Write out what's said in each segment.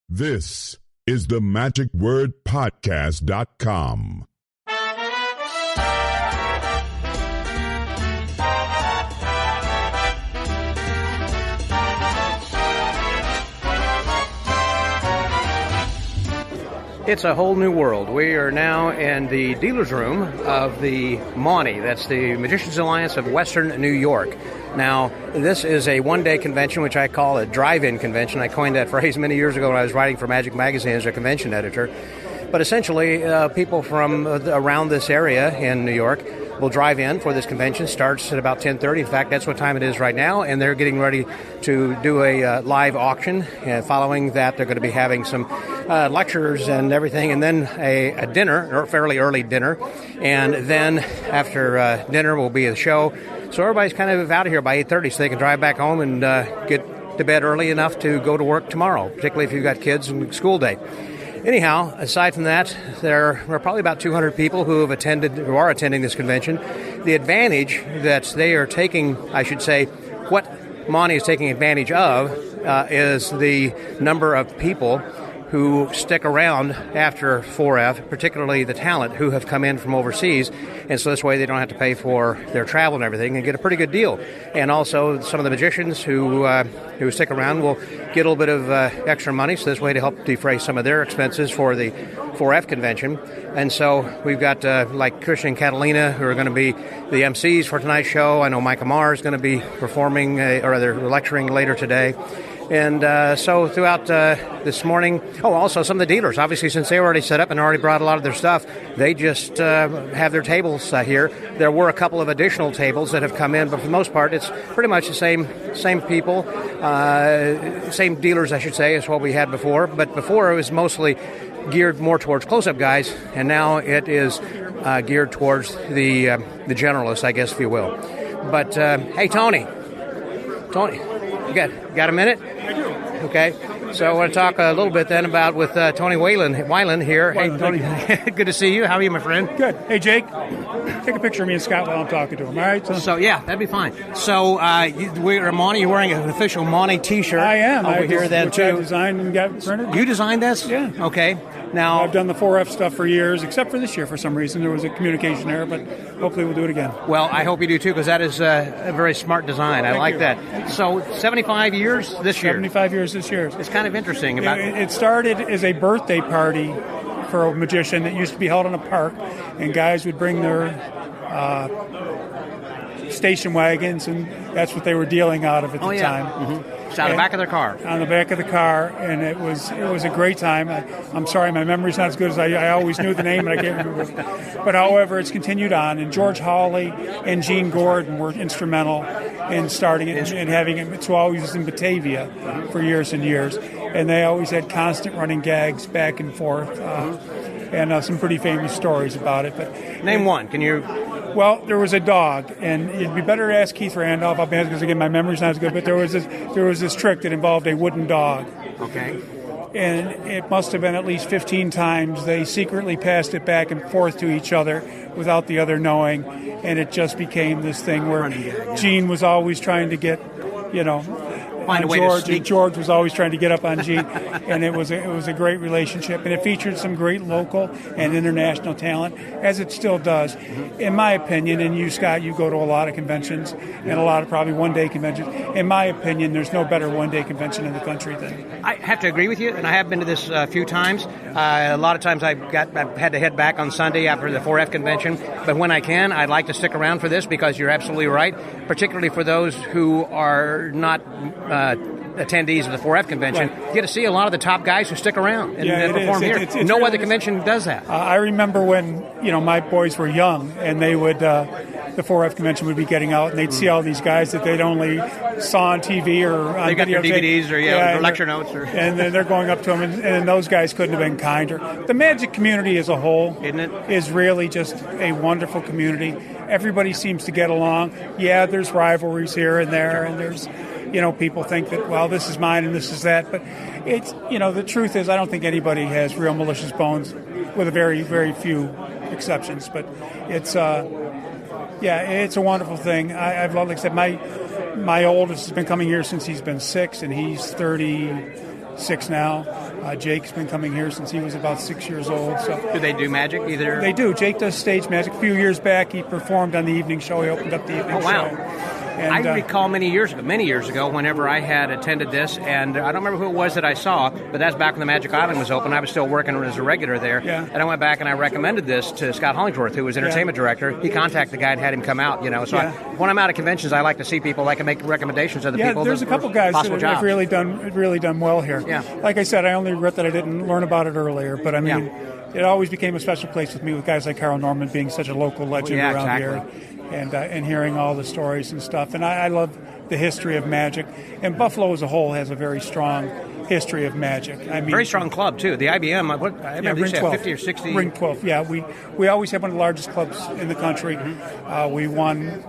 This is the magicwordpodcast.com. It's a whole new world. We are now in the dealer's room of the MAWNY. That's the Magicians Alliance of Western New York. Now, this is a one-day convention, which I call a drive-in convention. I coined that phrase many years ago when I was writing for Magic Magazine as a convention editor. But essentially, people from around this area in New York will drive in for this convention. Starts at about 10:30. In fact, that's what time it is right now, and they're getting ready to do a live auction. And following that, they're going to be having some lectures and everything, and then a dinner, or fairly early dinner. And then after dinner will be a show. So everybody's kind of out of here by 8:30 so they can drive back home and get to bed early enough to go to work tomorrow, particularly if you've got kids and school day. Anyhow, aside from that, there are probably about 200 people who are attending this convention. The advantage that they are taking, I should say, what MAWNY is taking advantage of is the number of people who stick around after 4F, particularly the talent who have come in from overseas, and so this way they don't have to pay for their travel and everything and get a pretty good deal. And also some of the magicians who stick around will get a little bit of extra money, so this way to help defray some of their expenses for the 4F convention. And so we've got like Christian and Catalina, who are going to be the MCs for tonight's show. I know Mike Amar is going to be performing, or rather lecturing later today. And so throughout this morning, also some of the dealers, obviously, since they already set up and already brought a lot of their stuff, they just have their tables here. There were a couple of additional tables that have come in, but for the most part, it's pretty much the same people, same dealers, I should say, as what we had before. But before, it was mostly geared more towards close-up guys, and now it is geared towards the generalists, I guess, if you will. But, hey, Tony, you got a minute? I do. Okay, so I want to talk a little bit then about with Tony Weiland here. Hey, Tony, good to see you. How are you, my friend? Good. Hey, Jake, take a picture of me and Scott while I'm talking to him, all right? So yeah, that'd be fine. So we're MAWNY. You're wearing an official MAWNY T-shirt. I am. Over here then, too. I designed and got printed. You designed this? Yeah. Okay. Now I've done the 4F stuff for years, except for this year for some reason. There was a communication error, but hopefully we'll do it again. Well, I hope you do, too, because that is a very smart design. I like that. So 75 years this year. 75 years this year. It's kind of interesting. It started as a birthday party for a magician that used to be held in a park, and guys would bring their station wagons, and that's what they were dealing out of at the time. Mm-hmm. It's on the back of their car. On the back of the car, and it was a great time. I'm sorry, my memory's not as good as I always knew the name, and I can't remember. But however, it's continued on, and George Hawley and Gene Gordon were instrumental in starting it and having it. It's always in Batavia for years and years, and they always had constant running gags back and forth, and some pretty famous stories about it. But name one. Can you? Well, there was a dog, and it'd be better to ask Keith Randolph. I'll be honest, because again, my memory's not as good. But there was this trick that involved a wooden dog. Okay. And it must have been at least 15 times they secretly passed it back and forth to each other without the other knowing, and it just became this thing where Gene was always trying to get, find a way George, to sneak. and George was always trying to get up on Gene, and it was a great relationship, and it featured some great local and international talent, as it still does. In my opinion, and you, Scott, you go to a lot of conventions and a lot of probably one-day conventions. In my opinion, there's no better one-day convention in the country than. I have to agree with you, and I have been to this a few times. A lot of times I've had to head back on Sunday after the 4F convention, but when I can, I'd like to stick around for this because you're absolutely right, particularly for those who are not attendees of the 4F convention. Right. You get to see a lot of the top guys who stick around and perform here. It's no other convention does that. I remember when my boys were young, and they would the 4F convention would be getting out, and they'd see all these guys that they'd only saw on TV or on they got their DVDs or their lecture notes, and then they're going up to them, and those guys couldn't have been kinder. The magic community as a whole, isn't it, is really just a wonderful community. Everybody seems to get along. Yeah, there's rivalries here and there, and there's people think that, well, this is mine and this is that. But it's, the truth is, I don't think anybody has real malicious bones, with a very, very few exceptions. But it's, it's a wonderful thing. I've loved, like I said, my oldest has been coming here since he's been 6, and he's 36 now. Jake's been coming here since he was about 6 years old. So do they do magic either? They do. Jake does stage magic. A few years back, he performed on the evening show. He opened up the evening show. Oh, wow. And, I recall many years ago, whenever I had attended this, and I don't remember who it was that I saw, but that's back when the Magic Island was open. I was still working as a regular there, and I went back and I recommended this to Scott Hollingsworth, who was entertainment director. He contacted the guy and had him come out, So when I'm out at conventions, I like to see people. I can make recommendations to the people. There's a couple guys that have really done well here. Yeah. Like I said, I only regret that I didn't learn about it earlier, but I mean, it always became a special place with me, with guys like Carl Norman being such a local legend around here. And hearing all the stories and stuff. And I love the history of magic. And Buffalo as a whole has a very strong history of magic. I mean, very strong club, too. The IBM, I remember you said 50 or 60. Ring 12, we always have one of the largest clubs in the country. Mm-hmm. We won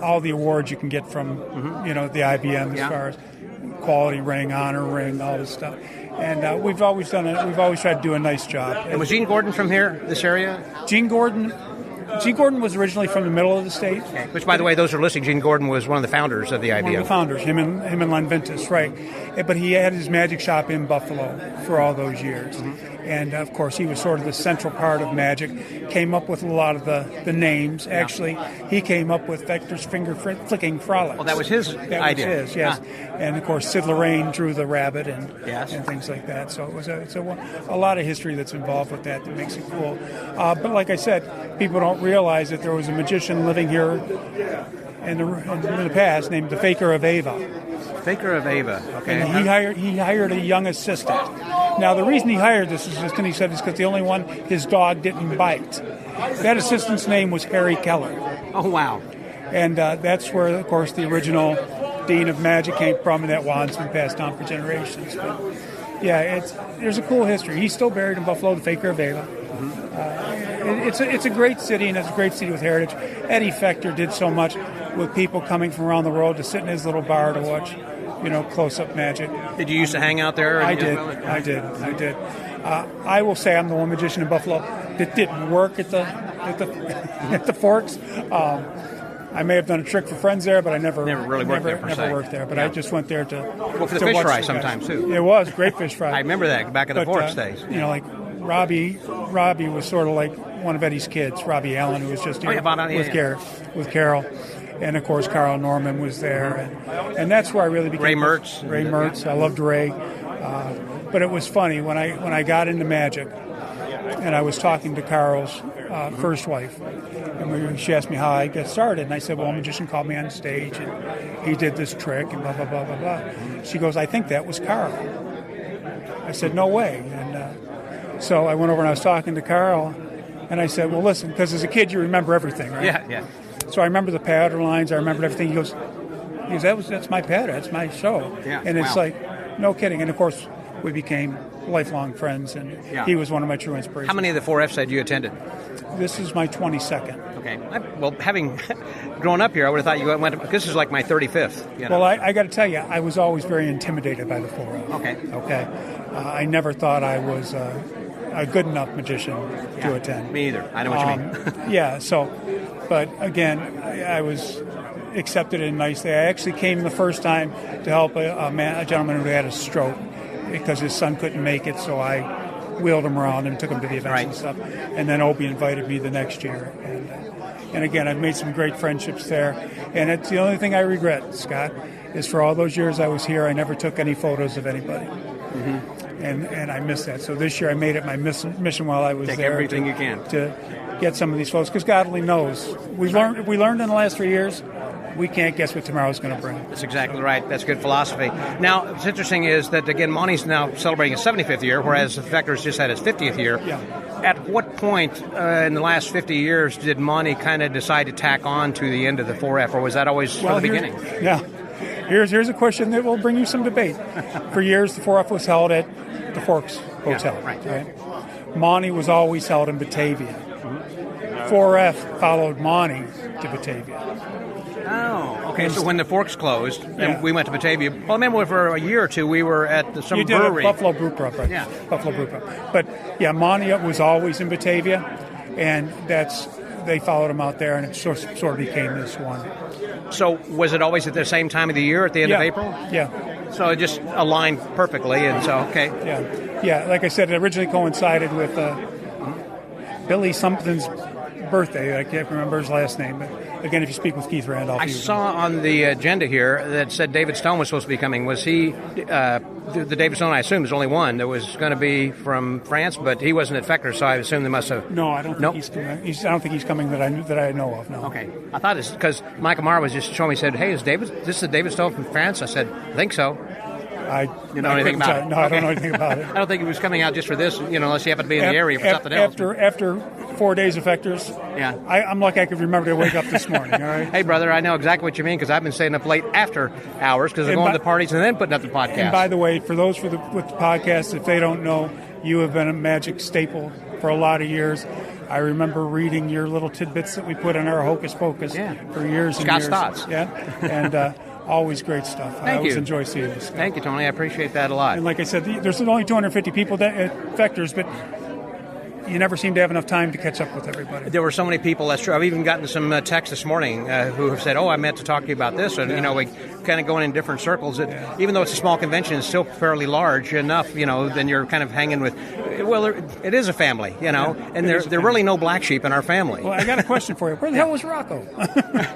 all the awards you can get from, the IBM as far as quality ring, honor ring, all this stuff. And we've always tried to do a nice job. And was Gene Gordon from here, this area? Gene Gordon was originally from the middle of the state. Okay. Which, by the way, those who are listening, Gene Gordon was one of the founders of the IBM. One of the founders, him and Lanventus, right. But he had his magic shop in Buffalo for all those years. Mm-hmm. And, of course, he was sort of the central part of magic, came up with a lot of the names. Actually, he came up with Vector's Finger Flicking Frolics. Well, that was his idea. That was his, yes. And, of course, Sid Lorraine drew the rabbit and things like that. So it's a lot of history that's involved with that makes it cool. But like I said, people don't realize that there was a magician living here in the past named the Faker of Ava. Faker of Ava, okay. And he hired a young assistant. Now, the reason he hired this assistant, he said, is because the only one his dog didn't bite. That assistant's name was Harry Keller. Oh, wow. And that's where, of course, the original Dean of Magic came from, and that wand's been passed down for generations. But, there's a cool history. He's still buried in Buffalo, the Faker of Ava. Mm-hmm. It's a great city, and it's a great city with heritage. Eddie Fector did so much with people coming from around the world to sit in his little bar to watch, close-up magic. Did you used to hang out there? I did. I will say I'm the one magician in Buffalo that didn't work at the Forks. I may have done a trick for friends there, but I never really worked there. Never worked there. But I just went there to for the fish fry sometimes too. It was great fish fry. I remember that back in the Forks days. Like Robbie was sort of like one of Eddie's kids, Robbie Allen, who was just here with Carol. And, of course, Carl Norman was there. And that's where I really became... Ray Mertz. I loved Ray. But it was funny, when I got into magic, and I was talking to Carl's first wife, and she asked me how I got started. And I said, well, a magician called me on stage, and he did this trick, and blah, blah, blah, blah, blah. She goes, I think that was Carl. I said, no way. And so I went over and I was talking to Carl, and I said, well, listen, because as a kid you remember everything, right? Yeah. So I remember the pattern lines. I remembered everything. He goes, that's my pattern. That's my show. Yeah, and it's like, no kidding. And, of course, we became lifelong friends, and he was one of my true inspirations. How many of the 4Fs had you attended? This is my 22nd. Okay. Well, having grown up here, I would have thought you went to, this is like my 35th. Well, I got to tell you, I was always very intimidated by the 4F. Okay. I never thought I was a good enough magician to attend. Me either. I know what you mean. But again, I was accepted in nicely. I actually came the first time to help a gentleman who had a stroke because his son couldn't make it, so I wheeled him around and took him to the events and stuff. And then Opie invited me the next year. And again, I've made some great friendships there. And it's the only thing I regret, Scott, is for all those years I was here, I never took any photos of anybody. Mm-hmm. And I miss that. So this year I made it my mission while I was there. Take everything you can. To get some of these photos, because God only knows. We learned in the last 3 years, we can't guess what tomorrow's going to bring. That's exactly right. That's good philosophy. Now, what's interesting is that, again, MAWNY's now celebrating its 75th year, whereas the Vector's just had its 50th year. Yeah. At what point in the last 50 years did MAWNY kind of decide to tack on to the end of the 4F, or was that always from the beginning? Yeah. Here's a question that will bring you some debate. For years, the 4F was held at the Forks Hotel. Yeah, right. MAWNY was always held in Batavia. 4F followed MAWNY to Batavia. Oh, okay. So when the Forks closed, and we went to Batavia. Well, I remember for a year or two we were at some brewery. You did Buffalo Brew Pub, right? Yeah. Buffalo Brew Pub. But, MAWNY was always in Batavia, and they followed him out there, and it sort of became this one. So was it always at the same time of the year, at the end of April? Yeah. So it just aligned perfectly, and so, okay. Yeah, like I said, it originally coincided with Billy something's birthday. I can't remember his last name, but again, if you speak with Keith Randolph... I saw on the agenda here that said David Stone was supposed to be coming. Was he... the David Stone, I assume, there's only one that was going to be from France, but he wasn't at Fector, so I assume they must have... No, I don't think he's coming. I don't think he's coming that I know of, no. Okay. I thought it's because Michael Marr was just showing me, said, hey, this is David Stone from France? I said, I think so. You know anything about it? No, I don't know anything about it. I don't think he was coming out just for this, unless you happen to be in the area for something else. After 4 days of Fectors, I'm lucky I could remember to wake up this morning, all right? Hey, brother, I know exactly what you mean, because I've been staying up late after hours because I'm going to the parties and then putting up the podcast. And by the way, for those with the podcast, if they don't know, you have been a Magic staple for a lot of years. I remember reading your little tidbits that we put in our Hocus Pocus for years and years. Scott's Thoughts. Yeah, and... always great stuff. I always enjoy seeing this. Thank you, Tony. I appreciate that a lot. And like I said, there's only 250 people at Fector's, but you never seem to have enough time to catch up with everybody. There were so many people, that's true. I've even gotten some texts this morning who have said, I meant to talk to you about this. And, we kind of going in different circles. Even though it's a small convention, it's still fairly large enough, then you're kind of hanging with, it is a family, and there's really no black sheep in our family. Well, I got a question for you. Where the hell was Rocco?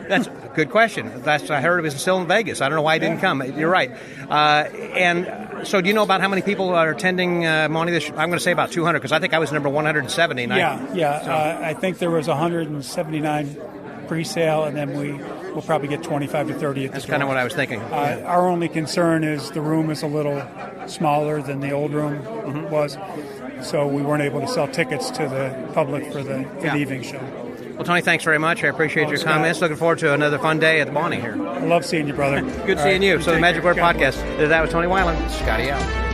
That's a good question. I heard he was still in Vegas. I don't know why he didn't come. You're right. And so do you know about how many people are attending MAWNY this year? I'm going to say about 200, because I think I was number 170. I think there was 179 pre-sale, and then we'll probably get 25 to 30 at the That's kind of what I was thinking. Our only concern is the room is a little smaller than the old room was, so we weren't able to sell tickets to the public for the evening show. Well, Tony, thanks very much. I appreciate your comments. Looking forward to another fun day at the MAWNY here. I love seeing you, brother. Good seeing you. So the Magic Word Podcast. That was Tony Weiland. Scotty out.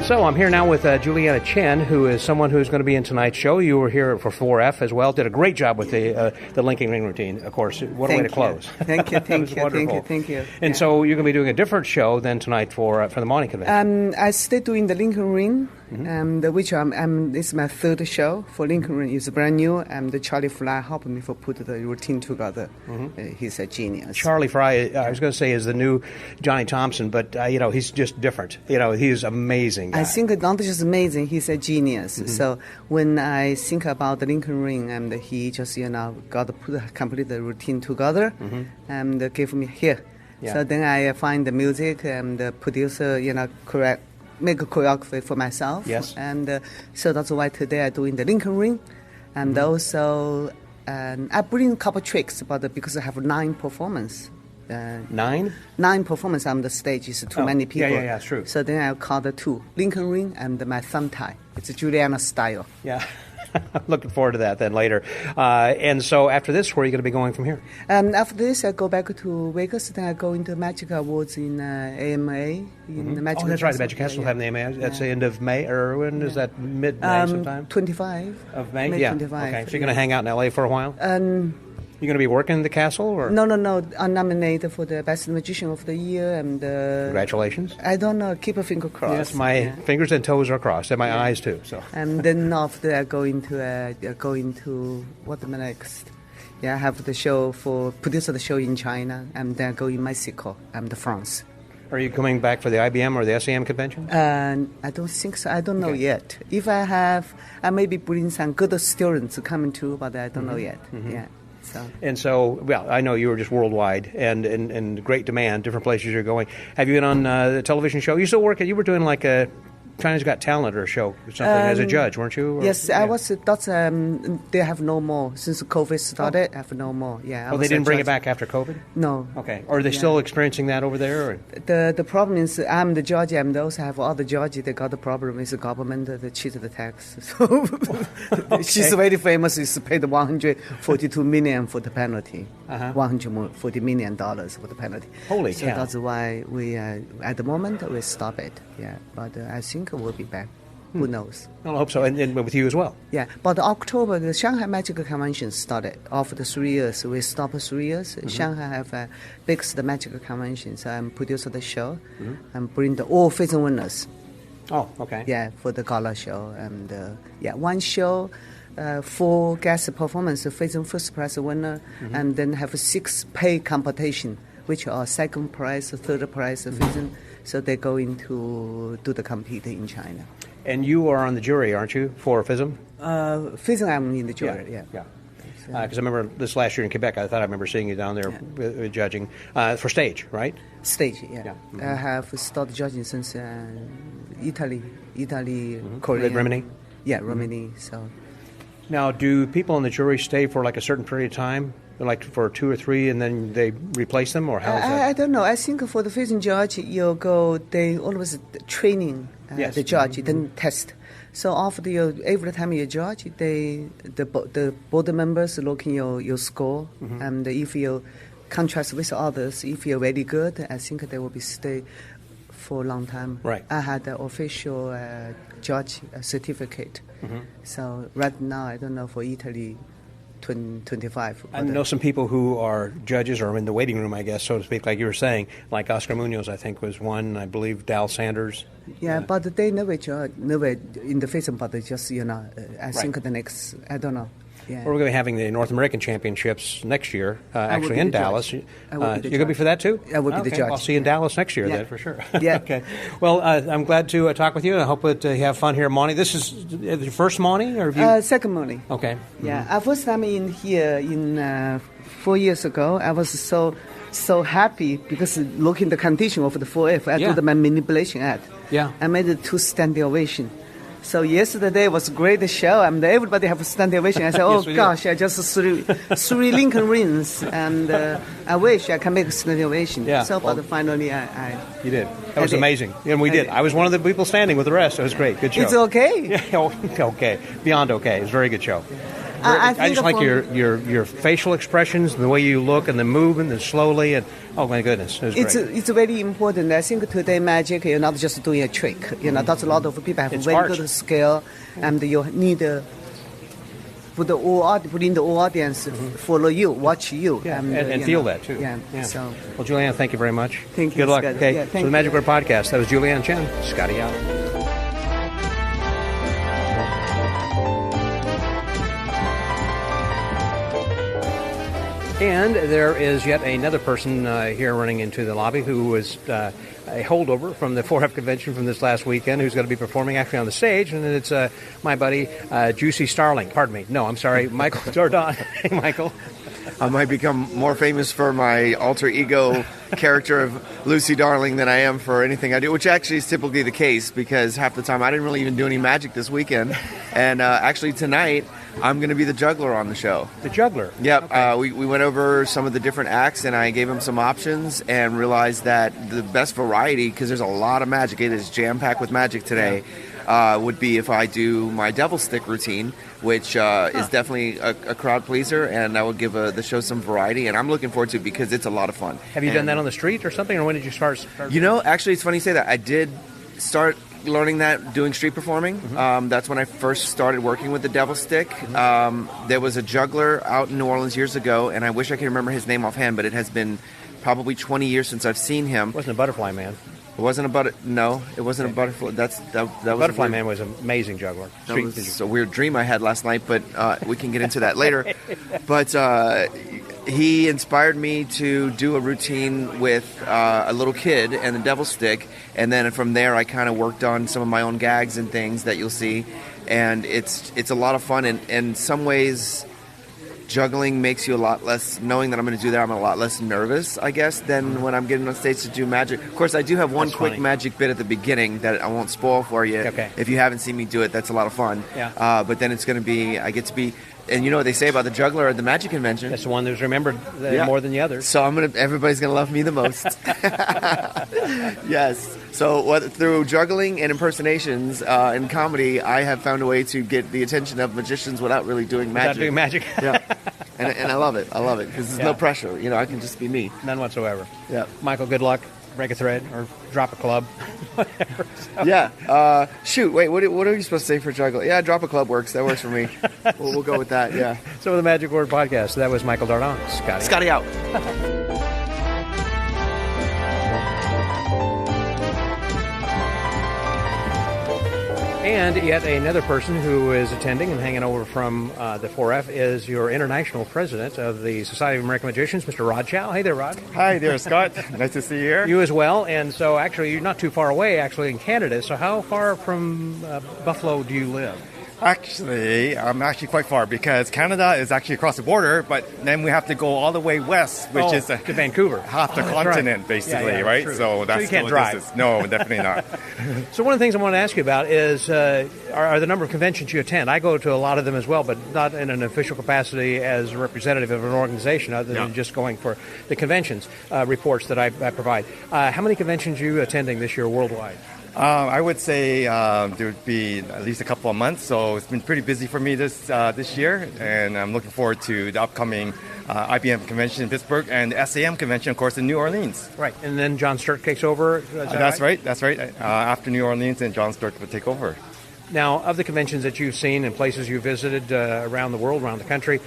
So I'm here now with Juliana Chen, who is someone who's going to be in tonight's show. You were here for 4F as well. Did a great job with the linking ring routine, of course. What a way to close. Thank you. And so you're going to be doing a different show than tonight for the MAWNY convention. I stay doing the linking ring, which this is my third show for linking ring. It's brand new, and the Charlie Fry helped me for put the routine together. He's a genius. Charlie Fry, I was going to say, is the new Johnny Thompson, but he's just different. He's amazing. I think not just amazing, he's a genius. So when I think about the linking ring, and he just got to put complete the routine together, and give me here. Yeah. So then I find the music and the producer, make a choreography for myself. Yes. And so that's why today I'm doing the linking ring, and also I bring a couple tricks, but because I have 9 performance. 9 performance on the stage is too many people. Yeah, true. So then I'll call the 2 linking ring and my thumb tie. It's a Juliana style. Yeah. I'm looking forward to that then later. And so after this, where are you going to be going from here? After this, I go back to Vegas. Then I go into Magic Awards in AMA. In the Magic that's right. The Magic Castle will have the AMA. That's the end of May, or when is that? Mid-May sometime? 25. Of May? May Yeah. 25. Okay. So you're going to hang out in L.A. for a while? You're going to be working in the castle? Or? No. I'm nominated for the Best Magician of the Year. And congratulations. I don't know. Keep a finger crossed. Yes, my fingers and toes are crossed, and my eyes too. So. And then after I go into what am I next? Yeah, I have the show produce the show in China, and then I go in Mexico and France. Are you coming back for the IBM or the SAM convention? I don't think so. I don't know yet. If I have, I maybe bring some good students coming too, but I don't know yet. Yeah. So, I know you were just worldwide and great demand, different places you're going. Have you been on the television show? You still work you were doing like a China's Got Talent or a show or something as a judge, weren't you? Yes, I was. That's they have no more since COVID started. I have no more. Yeah. They didn't bring it back after COVID? No. Okay. Are they still experiencing that over there? Or? The problem is I'm the judge, and those have other judges. They got the problem is the government they cheat the tax. So she's very famous. Is paid $142 million for the penalty. $140 million for the penalty. Holy cow! So that's why we at the moment we stop it. Yeah, but I think we'll be back. Who knows? Well, I hope so, and with you as well. Yeah, but October, the Shanghai Magic Convention started. After 3 years, we stopped 3 years. Shanghai have a biggest magic convention, so I'm producer the show and bring all Pheasant winners. Oh, okay. Yeah, for the gala show. And one show 4 guest performance, FISM first prize winner, and then have 6 pay competition, which are second prize, third prize, FISM. So they're going to do the compete in China. And you are on the jury, aren't you, for FISM? FISM, I'm in the jury, yeah. Because I remember this last year in Quebec, I thought I remember seeing you down there judging for stage, right? Stage, yeah. I have started judging since Italy, Korea. Rimini? Yeah, Rimini. So. Now, do people in the jury stay for like a certain period of time, like for 2 or 3, and then they replace them, or how is that? I don't know. I think for the FISM judge, they always training the judge, then test. So after every time you judge, the board members look in your score, and if you contrast with others, if you're very good, I think they will be stay for a long time. Right. I had the official judge certificate. So right now, I don't know for Italy. 25. I know some people who are judges or in the waiting room, I guess, so to speak, like you were saying, like Oscar Munoz, I think, was one. I believe Dal Sanders. Yeah, but they never judge, never in the FISM, but they just, I think the next, I don't know. Yeah. Well, we're going to be having the North American Championships next year, actually in Dallas. You're going to be for that too? I will be the judge. I'll see you in Dallas next year then, for sure. Yeah. Okay. Well, I'm glad to talk with you. I hope that you have fun here at MAWNY. This is your first MAWNY? Or have you... Second MAWNY. Okay. Yeah. First time in here 4 years ago, I was so happy because looking the condition of the 4F, I did my manipulation act. Yeah. I made it 2 standing ovation. So yesterday was a great show, and everybody have a standing ovation. I said, "Oh gosh, I just three Lincoln rings, and I wish I can make a standing ovation." Yeah. So, but finally, you did. That was amazing, and we did. I was one of the people standing with the rest. It was great. Good show. It's okay. Yeah, okay. Beyond okay. It was a very good show. I just like your facial expressions, the way you look, and the movement, and slowly, and oh my goodness, it was great. It's very important. I think today magic, you're not just doing a trick. That's a lot of people have very good skill, and you need put in the audience follow you, watch you, and feel that too. Yeah. So, well, Juliana, thank you very much. Thank you. Good luck. Scott. Okay. Yeah, so the Magic Word Podcast. That was Juliana Chen. Scotty out. And there is yet another person here running into the lobby who was a holdover from the 4F convention from this last weekend, who's going to be performing actually on the stage, and it's my buddy Juicy Starling. Pardon me. No, I'm sorry, Michael Dardant. Hey, Michael. I might become more famous for my alter ego character of Lucy Darling than I am for anything I do, which actually is typically the case because half the time I didn't really even do any magic this weekend. And actually tonight, I'm going to be the juggler on the show. The juggler? Yep. Okay. We went over some of the different acts, and I gave him some options and realized that the best variety, because there's a lot of magic, it is jam-packed with magic today, would be if I do my devil stick routine, which is definitely a crowd pleaser, and that would give the show some variety, and I'm looking forward to it because it's a lot of fun. Have you done that on the street or something, or when did you start? Actually, it's funny you say that. I did start learning that doing street performing. That's when I first started working with the devil stick. There was a juggler out in New Orleans years ago, and I wish I could remember his name offhand, but it has been probably 20 years since I've seen him. It wasn't a Butterfly Man. It wasn't a No, it wasn't a butterfly. That was Butterfly Man was an amazing juggler. That was a weird dream I had last night, but we can get into that later. But he inspired me to do a routine with a little kid and the devil stick, and then from there I kind of worked on some of my own gags and things that you'll see, and it's a lot of fun. And in some ways, juggling makes you a lot less, knowing that I'm going to do that, I'm a lot less nervous, I guess, than when I'm getting on stage to do magic. Of course, I do have one quick magic bit at the beginning that I won't spoil for you. Okay. If you haven't seen me do it, that's a lot of fun. Yeah. But then it's going to be, I get to be, and you know what they say about the juggler at the magic convention? That's the one that's remembered more than the others. So everybody's going to love me the most. Yes. So through juggling and impersonations in comedy, I have found a way to get the attention of magicians without really doing magic. Without doing magic. Yeah. And I love it. I love it because there's no pressure. I can just be me. None whatsoever. Yeah. Michael, good luck. Break a thread or drop a club. Whatever. So. Yeah. Shoot. Wait. What are you supposed to say for juggling? Yeah, drop a club works. That works for me. We'll go with that. Yeah. So the Magic Word Podcast. That was Michael Dardant. Scotty out. And yet another person who is attending and hanging over from the 4F is your international president of the Society of American Magicians, Mr. Rod Chow. Hey there, Rod. Hi there, Scott. Nice to see you here. You as well. And so actually you're not too far away, actually, in Canada. So how far from Buffalo do you live? Actually, I'm actually quite far because Canada is actually across the border, but then we have to go all the way west, which is to Vancouver. Half the continent, basically, right? True. So that's you can't drive. No, definitely not. So one of the things I want to ask you about is are the number of conventions you attend. I go to a lot of them as well, but not in an official capacity as a representative of an organization other than just going for the conventions reports that I provide. How many conventions are you attending this year worldwide? I would say there would be at least a couple of months, so it's been pretty busy for me this year, and I'm looking forward to the upcoming IBM convention in Pittsburgh and the SAM convention, of course, in New Orleans. Right, and then John Sturck takes over. That's right. After New Orleans, then John Sturck will take over. Now, of the conventions that you've seen and places you've visited around the world, around the country,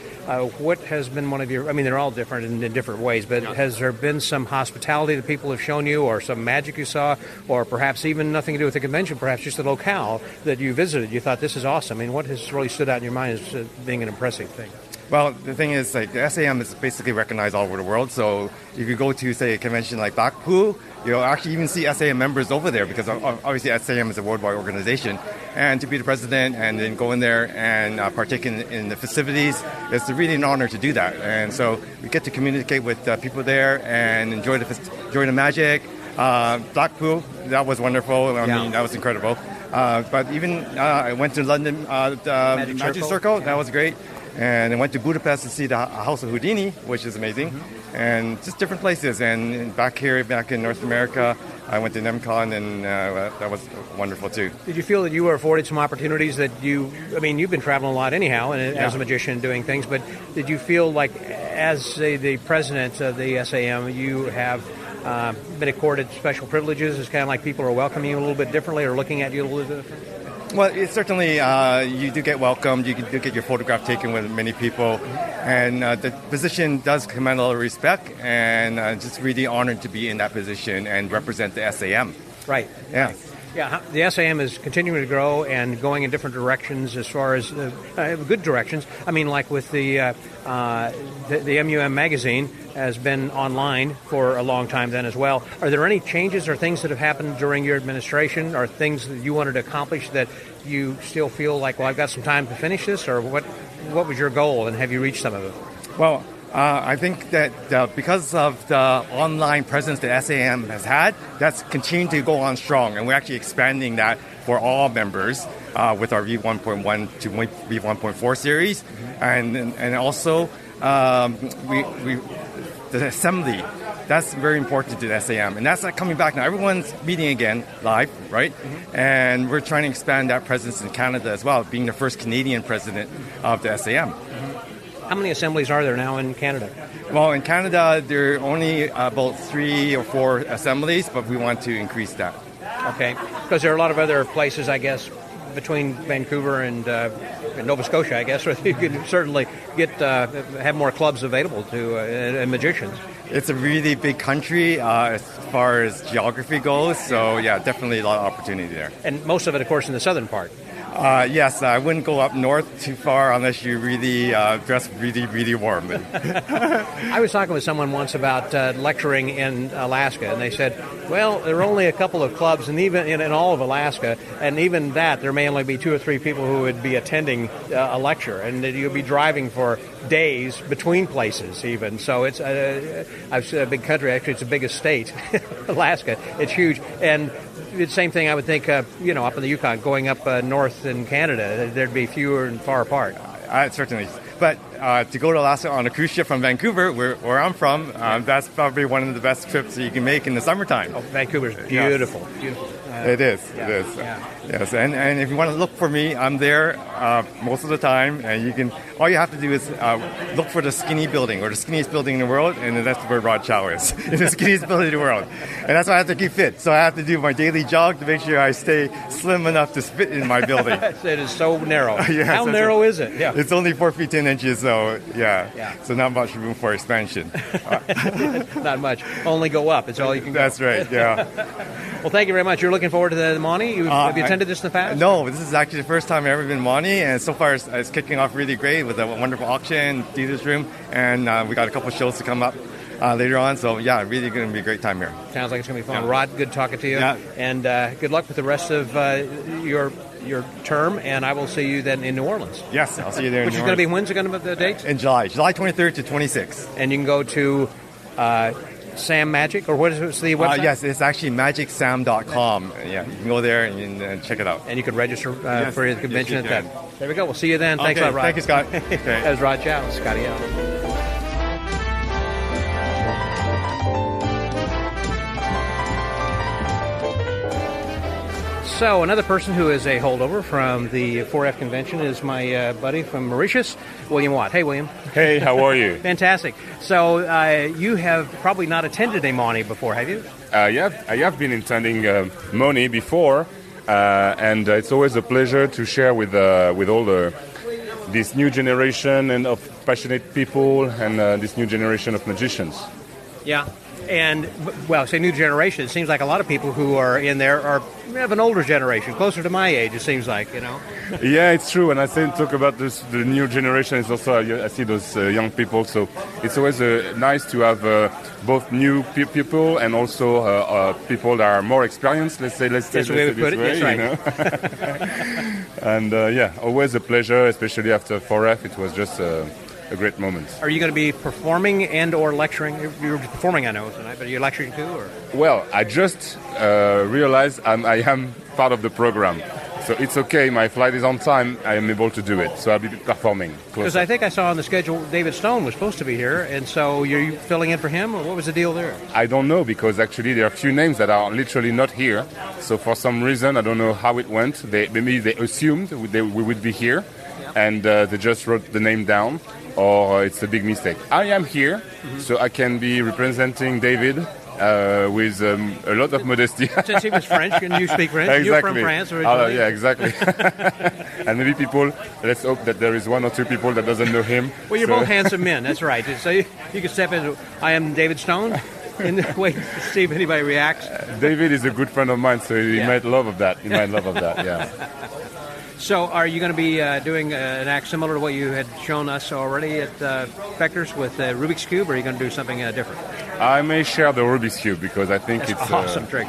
what has been one of your, I mean, they're all different in different ways, but has there been some hospitality that people have shown you or some magic you saw, or perhaps even nothing to do with the convention, perhaps just the locale that you visited? You thought, this is awesome. I mean, what has really stood out in your mind as being an impressive thing? Well, the thing is, like, the SAM is basically recognized all over the world. So if you go to, say, a convention like Blackpool, you'll actually even see SAM members over there because obviously SAM is a worldwide organization. And to be the president and then go in there and partake in the festivities, it's really an honor to do that. And so we get to communicate with people there and enjoy the magic. Blackpool, that was wonderful. I mean, that was incredible. But even I went to London Magic Circle. That was great. And I went to Budapest to see the House of Houdini, which is amazing, and just different places. And back in North America, I went to NemCon, and that was wonderful too. Did you feel that you were afforded some opportunities that you've been traveling a lot anyhow, and as a magician doing things, but did you feel like as the president of the SAM, you have been accorded special privileges? It's kind of like people are welcoming you a little bit differently or looking at you a little bit differently? Well, it's certainly, you do get welcomed. You do get your photograph taken with many people. And the position does command a lot of respect. And just really honored to be in that position and represent the SAM. Right. Yeah. Right. Yeah, the SAM is continuing to grow and going in different directions as far as good directions. I mean, like with the MUM magazine has been online for a long time then as well. Are there any changes or things that have happened during your administration or things that you wanted to accomplish that you still feel like, well, I've got some time to finish this, or what was your goal and have you reached some of it? Well, I think that because of the online presence that SAM has had, that's continuing to go on strong, and we're actually expanding that for all members with our V1.1 to V1.4 series, and also the assembly. That's very important to the SAM, and that's not coming back now. Everyone's meeting again live, right? And we're trying to expand that presence in Canada as well, being the first Canadian president of the SAM. How many assemblies are there now in Canada? Well, in Canada, there are only about 3 or 4 assemblies, but we want to increase that. Okay, because there are a lot of other places, I guess, between Vancouver and Nova Scotia, I guess, where you can certainly have more clubs available to magicians. It's a really big country as far as geography goes, so yeah, definitely a lot of opportunity there. And most of it, of course, in the southern part. Yes, I wouldn't go up north too far unless you really dress really, really warm. I was talking with someone once about lecturing in Alaska, and they said, well, there are only a couple of clubs, and even in all of Alaska, and even that, there may only be 2 or 3 people who would be attending a lecture, and that you'll be driving for days between places even. So it's a big country. Actually, it's the biggest state, Alaska. It's huge. And the same thing I would think, up in the Yukon, going up north in Canada, there'd be fewer and far apart. Certainly. But to go to Alaska on a cruise ship from Vancouver, where I'm from, that's probably one of the best trips that you can make in the summertime. Oh, Vancouver's beautiful. Yes. Beautiful. It is. Yeah. Yes, and if you want to look for me, I'm there most of the time. And all you have to do is look for the skinny building or the skinniest building in the world, and that's where Rod Chow is. It's the skinniest building in the world, and that's why I have to keep fit. So I have to do my daily jog to make sure I stay slim enough to fit in my building. It is so narrow. Yes, How narrow is it? Yeah, it's only 4 feet 10 7 inches, so Yeah. so not much room for expansion. Not much. Only go up. It's all you can go. That's right, yeah. Well, thank you very much. You're looking forward to the MAWNY? Have you attended this in the past? No, this is actually the first time I've ever been MAWNY, and so far it's kicking off really great with a wonderful auction, dealer's room, and we got a couple shows to come up later on, so yeah, really going to be a great time here. Sounds like it's going to be fun. Yeah. Rod, good talking to you. Yeah. And good luck with the rest of your term, and I will see you then in New Orleans. Yes, I'll see you there. Which is going to be, when's it going to be the date? In July 23rd to 26th. And you can go to Sam Magic, or what is the website? Yes, it's actually magicsam.com. Yeah, you can go there and check it out. And you can register for the convention Yes, at you that. There we go. We'll see you then. Thanks a lot, Rod. Thank you, Scott. That's Rod Chow, Scotty out. So another person who is a holdover from the 4F convention is my buddy from Mauritius, William Watt. Hey, William. Hey, how are you? Fantastic. So you have probably not attended a MAWNY before, have you? Yeah, I have been attending MAWNY before, and it's always a pleasure to share with all this new generation and of passionate people and this new generation of magicians. Yeah. And, well, say new generation, it seems like a lot of people who are in there have an older generation, closer to my age, it seems like, you know. Yeah, it's true. And I talk about the new generation. It's also, I see those young people. So it's always nice to have both new people and also people that are more experienced. Let's say That's this the way we put it. way, That's right. And yeah, always a pleasure, especially after 4F. It was just a great moment. Are you going to be performing and or lecturing? You're performing, I know, tonight, but are you lecturing too? Or? Well, I just realized I am part of the program. So it's okay, my flight is on time, I am able to do it. So I'll be performing. Because I think I saw on the schedule David Stone was supposed to be here, and so you're filling in for him, or what was the deal there? I don't know, because actually there are a few names that are literally not here. So for some reason, I don't know how it went. Maybe they assumed we would be here, and they just wrote the name down, or it's a big mistake. I am here, so I can be representing David with a lot of modesty. Since he was French, and you speak French, Exactly. you're from France originally. Yeah, exactly. And maybe people, let's hope that there is one or two people that doesn't know him. Well, you're both handsome men, that's right. So you can step in, I am David Stone, and wait to see if anybody reacts. David is a good friend of mine, so he might love of that. He might love of that, yeah. So are you going to be doing an act similar to what you had shown us already at Vectors with Rubik's Cube, or are you going to do something different? I may share the Rubik's Cube because I think That's it's an awesome trick.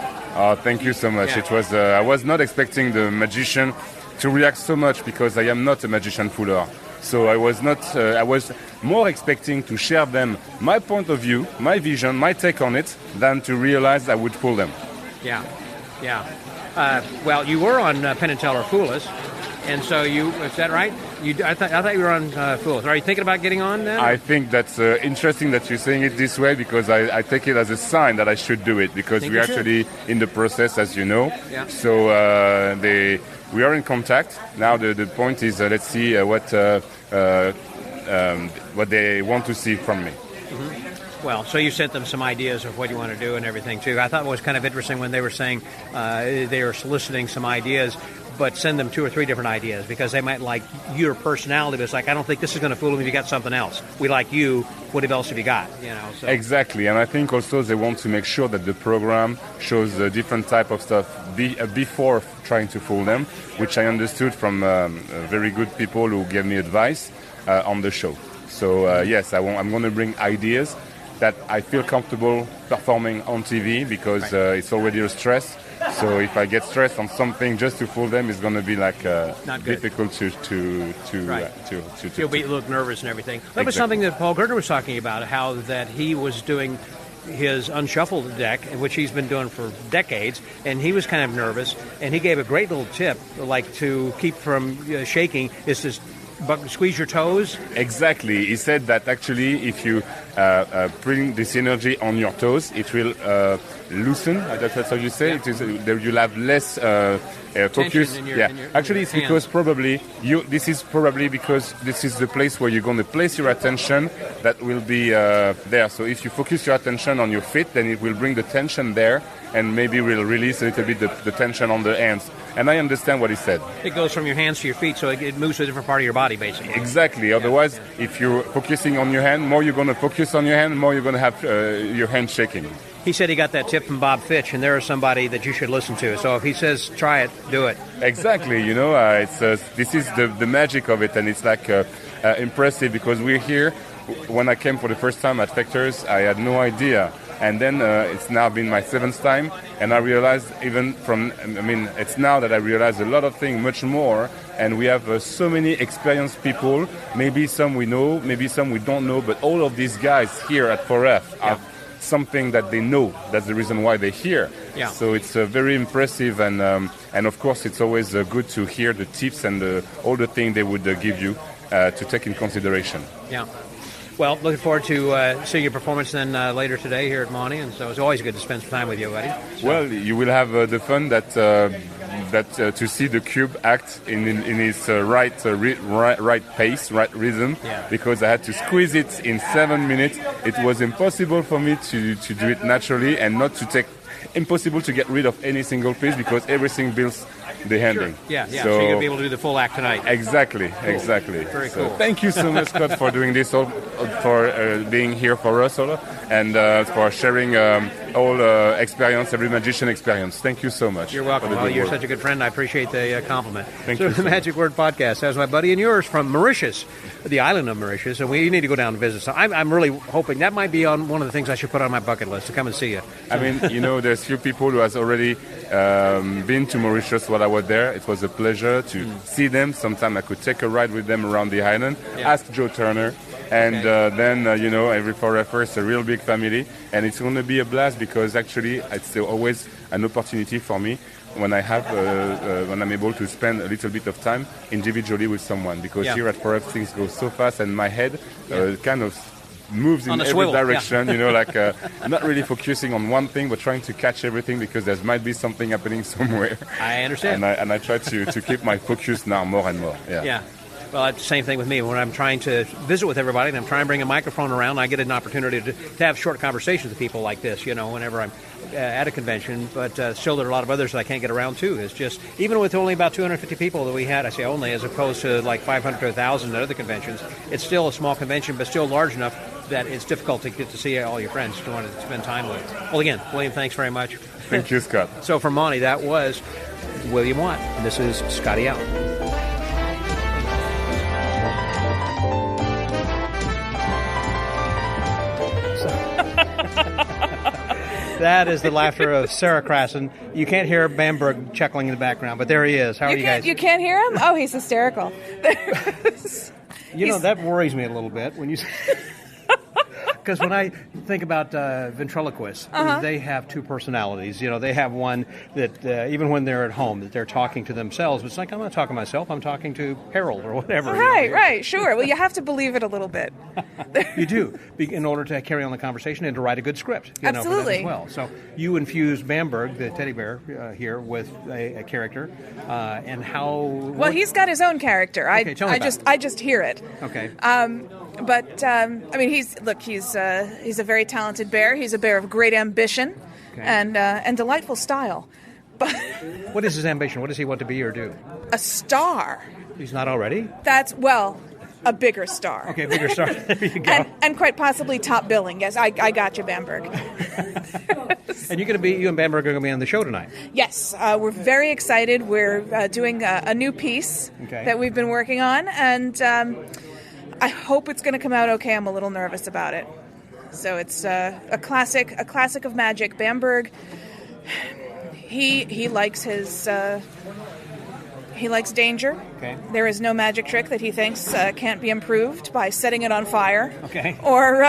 Thank you so much. Yeah. It was. I was not expecting the magician to react so much because I am not a magician fooler. So I was not. I was more expecting to share them my point of view, my vision, my take on it, than to realize I would fool them. Yeah, yeah. Well, you were on Penn and Teller Fool Us, and so is that right? I thought you were on Fool Us. Are you thinking about getting on now? I think that's interesting that you're saying it this way because I take it as a sign that I should do it because we're actually in the process, as you know. Yeah. So we are in contact. Now the point is let's see what they want to see from me. Mm-hmm. Well, so you sent them some ideas of what you want to do and everything, too. I thought it was kind of interesting when they were saying they were soliciting some ideas, but send them 2 or 3 different ideas because they might like your personality, but it's like, I don't think this is going to fool them if you got something else. We like you. What else have you got? You know. So. Exactly, and I think also they want to make sure that the program shows a different type of stuff before trying to fool them, which I understood from very good people who gave me advice on the show. So yes, I'm going to bring ideas that I feel comfortable performing on TV because it's already a stress. So if I get stressed on something just to fool them, it's going to be like difficult to You'll be look nervous and everything. That was something that Paul Gertner was talking about, how that he was doing his unshuffled deck, which he's been doing for decades, and he was kind of nervous, and he gave a great little tip, like to keep from shaking, is to squeeze your toes. Exactly. He said that actually if you bring this energy on your toes. It will loosen. That's how you say. It is. You'll have less focus. In your Actually, it's because probably this is probably because this is the place where you're going to place your attention. That will be there. So if you focus your attention on your feet, then it will bring the tension there, and maybe will release a little bit the tension on the hands. And I understand what he said. It goes from your hands to your feet, so it moves to a different part of your body, basically. Exactly. Otherwise, if you're focusing on your hand, more you're going to focus on your hand, more you're going to have your hand shaking. He said he got that tip from Bob Fitch, and there is somebody that you should listen to. So if he says, try it, do it. Exactly. It's this is the magic of it, and it's like impressive because we're here. When I came for the first time at Factors, I had no idea. And then it's now been my 7th time, and I realized it's now that I realize a lot of things, much more, and we have so many experienced people, maybe some we know, maybe some we don't know, but all of these guys here at 4F have something that they know. That's the reason why they're here. Yeah. So it's very impressive, and of course it's always good to hear the tips and all the things they would give you to take in consideration. Yeah. Well, looking forward to seeing your performance then later today here at MAWNY, and so it's always good to spend some time with you, buddy. So. Well, you will have the fun that to see the cube act in its right pace, right rhythm, because I had to squeeze it in 7 minutes. It was impossible for me to do it naturally and not to impossible to get rid of any single piece because everything builds the handling. Sure. Yeah. So you're going to be able to do the full act tonight. Exactly. Very cool. Thank you so much, Scott, for doing this, for being here for us all, and for sharing all experience, every magician experience. Thank you so much. You're welcome. Well, you're such a good friend. I appreciate the compliment. Thank you. The Magic Word Podcast. That was my buddy and yours from Mauritius, the island of Mauritius, and we need to go down and visit. So I'm really hoping that might be on one of the things I should put on my bucket list to come and see you. I mean, there's few people who has already been to Mauritius while I was there. It was a pleasure to see them. Sometimes I could take a ride with them around the island. Ask Joe Turner. And then, every 4F is a real big family. And it's going to be a blast because actually it's always an opportunity for me when I have when I'm able to spend a little bit of time individually with someone. Because here at 4F things go so fast and my head kind of moves in every direction, not really focusing on one thing but trying to catch everything because there might be something happening somewhere. I understand. And I try to keep my focus now more and more. Yeah. Well, it's the same thing with me. When I'm trying to visit with everybody and I'm trying to bring a microphone around, I get an opportunity to have short conversations with people like this, whenever I'm at a convention. But still, there are a lot of others that I can't get around to. It's just, even with only about 250 people that we had, I say only, as opposed to like 500 to 1,000 at other conventions, it's still a small convention, but still large enough that it's difficult to get to see all your friends to want to spend time with. Well, again, William, thanks very much. Thank you, Scott. So from MAWNY, that was William Watt. And this is Scotty out. That is the laughter of Sara Crasson. You can't hear Bamberg chuckling in the background, but there he is. How are you guys? You can't hear him? Oh, he's hysterical. That worries me a little bit when you say... Because when I think about ventriloquists, they have two personalities. They have one that even when they're at home, that they're talking to themselves. It's like, I'm not talking to myself. I'm talking to Harold or whatever. Right, sure. Well, you have to believe it a little bit. You do, in order to carry on the conversation and to write a good script. Absolutely. For that as well. So you infused Bamberg, the teddy bear, here with a character, and how... Well, he's got his own character. Okay, tell me about it. I just hear it. Okay. He's a very talented bear. He's a bear of great ambition and delightful style. But what is his ambition? What does he want to be or do? A star. He's not already? A bigger star. Okay, bigger star. There you go. And quite possibly top billing. Yes, I got you, Bamberg. And you and Bamberg are going to be on the show tonight. Yes, we're very excited. We're doing a new piece that we've been working on, and I hope it's going to come out okay. I'm a little nervous about it. So it's a classic of magic. Bamberg, he likes his he likes danger. Okay. There is no magic trick that he thinks can't be improved by setting it on fire. Okay. Or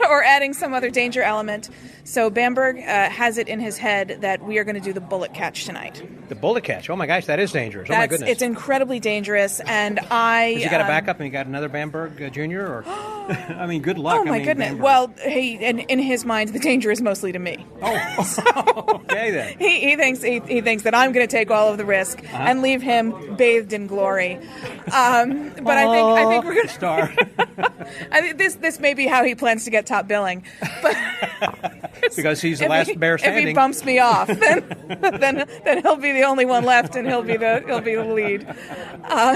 or adding some other danger element. So Bamberg has it in his head that we are going to do the bullet catch tonight. The bullet catch? Oh my gosh, that is dangerous. Oh my goodness. It's incredibly dangerous, and Has he got a backup and he got another Bamberg Jr.? Or I mean, good luck. Oh my goodness. Bamberg. Well, in his mind, the danger is mostly to me. Oh, okay then. He thinks that I'm going to take all of the risk and leave him bathed in glory. But I think we're going to star. I think this may be how he plans to get top billing. But because he's the last bear standing. If he bumps me off, then he'll be the only one left, and he'll be the lead.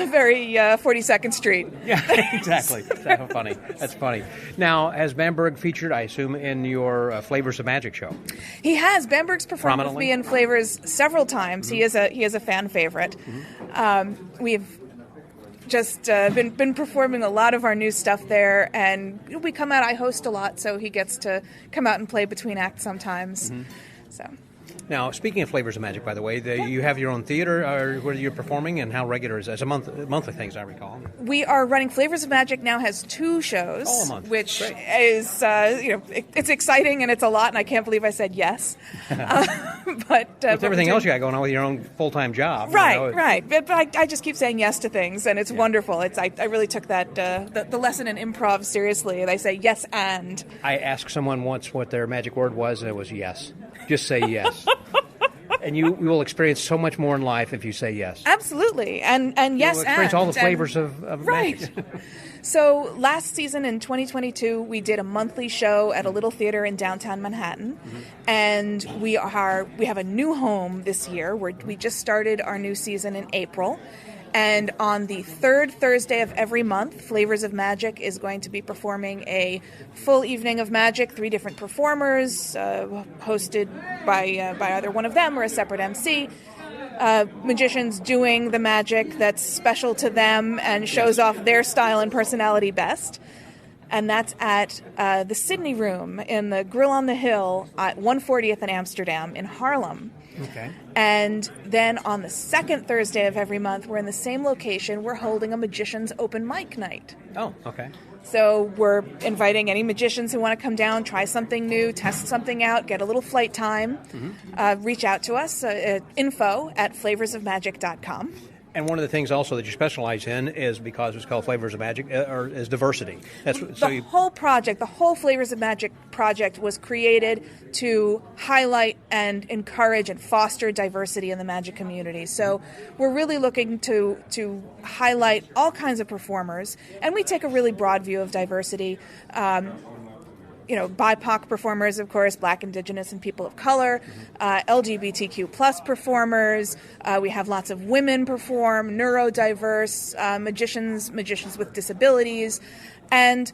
Very 42nd Street. Yeah, exactly. That's funny. That's funny. Now, has Bamberg featured, I assume, in your Flavors of Magic show? He has. Bamberg's performed with me in Flavors several times. Mm-hmm. He is a fan favorite. Mm-hmm. We've just been performing a lot of our new stuff there, and we come out. I host a lot, so he gets to come out and play between acts sometimes. Mm-hmm. So. Now, speaking of Flavors of Magic, by the way, you have your own theater where you're performing, and how regular is that? It's a monthly thing, as I recall. We are running. Flavors of Magic now has 2 shows, a month. Which Great. is it's exciting and it's a lot, and I can't believe I said yes. But with everything else you got going on with your own full-time job, right. But I just keep saying yes to things, and it's wonderful. I really took that the lesson in improv seriously, and I say yes and. I asked someone once what their magic word was, and it was yes. Just say yes. And you will experience so much more in life if you say yes. Absolutely. And yes, you'll experience all the flavors of right. magic. So last season in 2022, we did a monthly show at a little theater in downtown Manhattan. Mm-hmm. And we have a new home this year. We just started our new season in April. And on the 3rd Thursday of every month, Flavors of Magic is going to be performing a full evening of magic, 3 different performers, hosted by either one of them or a separate MC. Magicians doing the magic that's special to them and shows off their style and personality best. And that's at the Sydney Room in the Grill on the Hill at 140th and Amsterdam in Harlem. Okay. And then on the 2nd Thursday of every month, we're in the same location. We're holding a magician's open mic night. Oh, okay. So we're inviting any magicians who want to come down, try something new, test something out, get a little flight time. Mm-hmm. Reach out to us, info@flavorsofmagic.com. And one of the things also that you specialize in is, because it's called Flavors of Magic, is diversity. The whole Flavors of Magic project was created to highlight and encourage and foster diversity in the magic community. So we're really looking to highlight all kinds of performers, and we take a really broad view of diversity. BIPOC performers, of course, Black, Indigenous, and people of color, LGBTQ plus performers. We have lots of women perform, neurodiverse, magicians with disabilities, and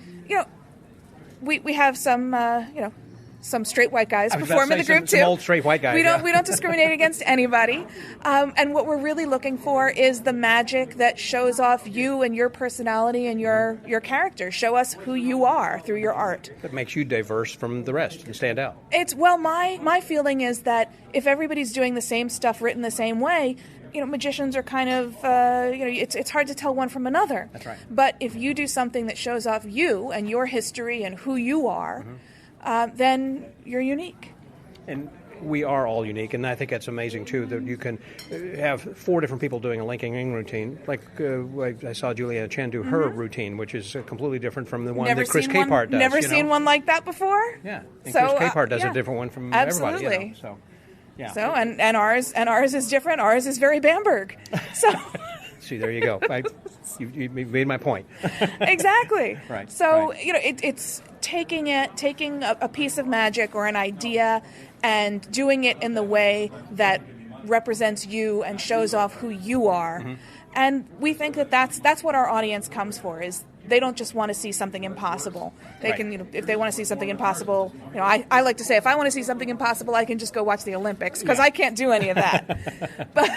we have some straight white guys perform in the group too. Some old straight white guys. We don't discriminate against anybody. And what we're really looking for is the magic that shows off you and your personality and your character. Show us who you are through your art. That makes you diverse from the rest and stand out. My feeling is that if everybody's doing the same stuff written the same way, magicians are kind of, it's hard to tell one from another. That's right. But if you do something that shows off you and your history and who you are, then you're unique. And we are all unique, and I think that's amazing, too, that you can have 4 different people doing a linking ring routine. Like I saw Juliana Chen do her routine, which is completely different from the one that Chris Capehart does. Never seen one like that before? Yeah, and Chris Capehart does a different one from absolutely. Everybody. So, yeah. So, and ours is different. Ours is very Bamberg. So... See, there you go. You made my point. Exactly. Right. So, it's taking a piece of magic or an idea and doing it in the way that represents you and shows off who you are. Mm-hmm. And we think that that's what our audience comes for, is they don't just want to see something impossible. They can, if they want to see something impossible, I like to say, if I want to see something impossible, I can just go watch the Olympics, because I can't do any of that. But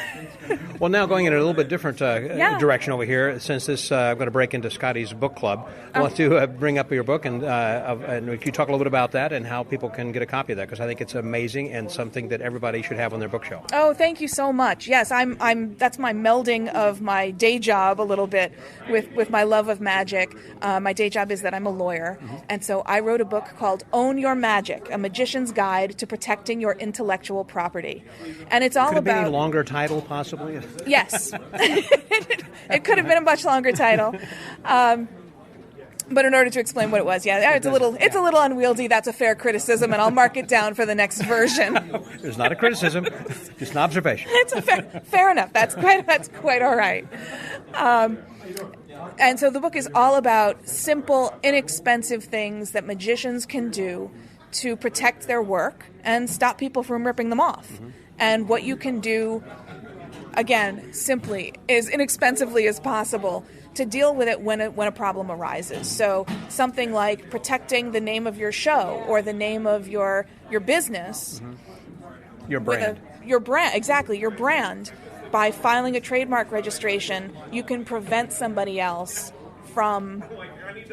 well, now going in a little bit different direction over here, since I'm going to break into Scotty's book club, I want to bring up your book, and can you talk a little bit about that and how people can get a copy of that, because I think it's amazing and something that everybody should have on their bookshelf. Oh, thank you so much. Yes, that's my melding of my day job a little bit with my love of magic. magic. My day job is that I'm a lawyer. And so I wrote a book called Own Your Magic, A Magician's Guide to Protecting Your Intellectual Property. And it's all Could it about... be any longer title, possibly? Yes. It could have been a much longer title. But in order to explain what it was, it's a little unwieldy. That's a fair criticism, and I'll mark it down for the next version. There's not a criticism, just an observation. It's fair enough. That's quite all right. And so the book is all about simple, inexpensive things that magicians can do to protect their work and stop people from ripping them off. And what you can do, again, simply, as inexpensively as possible, to deal with it when a problem arises. So something like protecting the name of your show or the name of your business. Your brand. Your brand. By filing a trademark registration, you can prevent somebody else from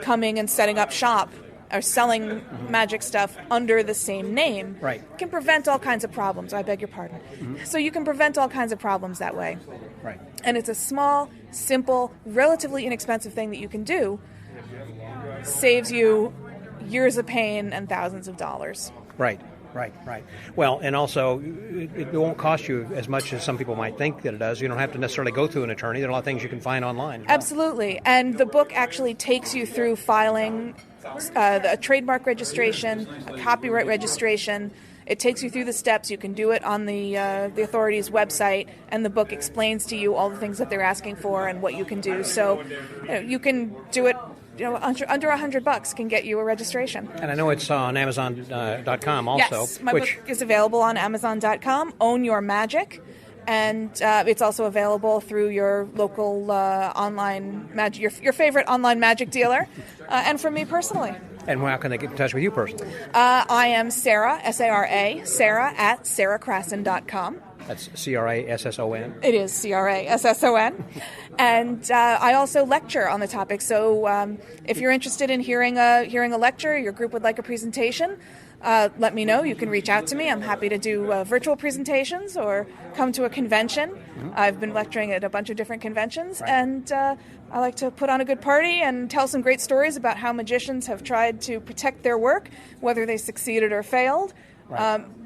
coming and setting up shop or selling magic stuff under the same name. Right. You can prevent all kinds of problems. I beg your pardon. So you can prevent all kinds of problems that way. Right. And it's a small, simple, relatively inexpensive thing that you can do. Saves you years of pain and thousands of dollars. Right. Well, and also, it won't cost you as much as some people might think that it does. You don't have to necessarily go through an attorney. There are a lot of things you can find online. Absolutely. And the book actually takes you through filing a trademark registration, a copyright registration. It takes you through the steps. You can do it on the authorities' website, and the book explains to you all the things that they're asking for and what you can do. So you can do it. Under $100 can get you a registration. And I know it's on Amazon.com also. Yes, my book is available on Amazon.com. Own Your Magic. And it's also available through your local online magic, your favorite online magic dealer, and from me personally. And how can they get in touch with you personally? I am Sara, S-A-R-A, Sara at saracrasson.com. That's C-R-A-S-S-O-N? It is C-R-A-S-S-O-N. And I also lecture on the topic. So if you're interested in hearing a lecture, your group would like a presentation, let me know. You can reach out to me. I'm happy to do virtual presentations or come to a convention. I've been lecturing at a bunch of different conventions, and I like to put on a good party and tell some great stories about how magicians have tried to protect their work, whether they succeeded or failed.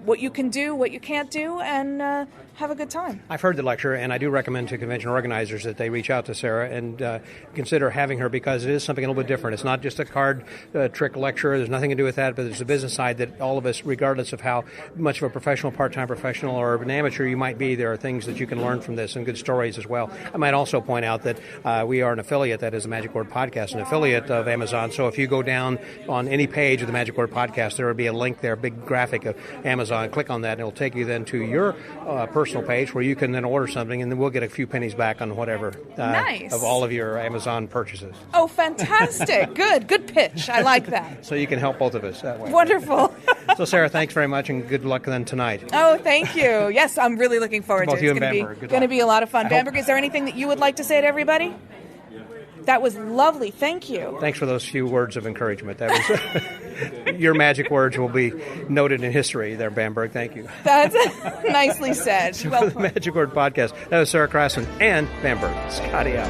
What you can do, what you can't do, and have a good time. I've heard the lecture, and I do recommend to convention organizers that they reach out to Sara and consider having her, because it is something a little bit different. It's not just a card trick lecture. There's nothing to do with that, but there's a business side that all of us, regardless of how much of a professional, part-time professional, or an amateur you might be, there are things that you can learn from this and good stories as well. I might also point out that we are an affiliate, that is the Magic Word Podcast, an affiliate of Amazon. So if you go down on any page of the Magic Word Podcast, there will be a link there, a big graphic of Amazon. Click on that, and it'll take you then to your personal page where you can then order something, and then we'll get a few pennies back on whatever nice. Of all of your Amazon purchases. Oh, fantastic. Good pitch. I like that. So you can help both of us that way. Wonderful. So, Sara, thanks very much, and good luck then tonight. Oh, thank you. Yes, I'm really looking forward to it. It's going to be a lot of fun. Bamberg, is there anything that you would like to say to everybody? That was lovely. Thank you. Thanks for those few words of encouragement. That was your magic words will be noted in history there, Bamberg. Thank you. That's nicely said. So for the Magic Word Podcast, that was Sara Crasson and Bamberg. Scotty out.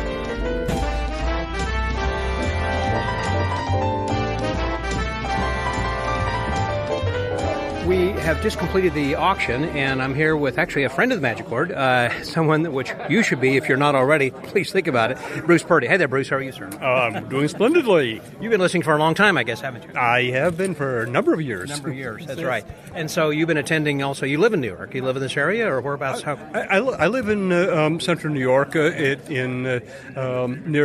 We have just completed the auction, and I'm here with actually a friend of the Magic Word, someone which you should be if you're not already. Please think about it. Bruce Purdy. Hey there, Bruce. How are you, sir? I'm doing splendidly. You've been listening for a long time, I guess, haven't you? I have been for a number of years. That's right. And so you've been attending also. You live in New York. You live in this area, or whereabouts? I live in central New York, near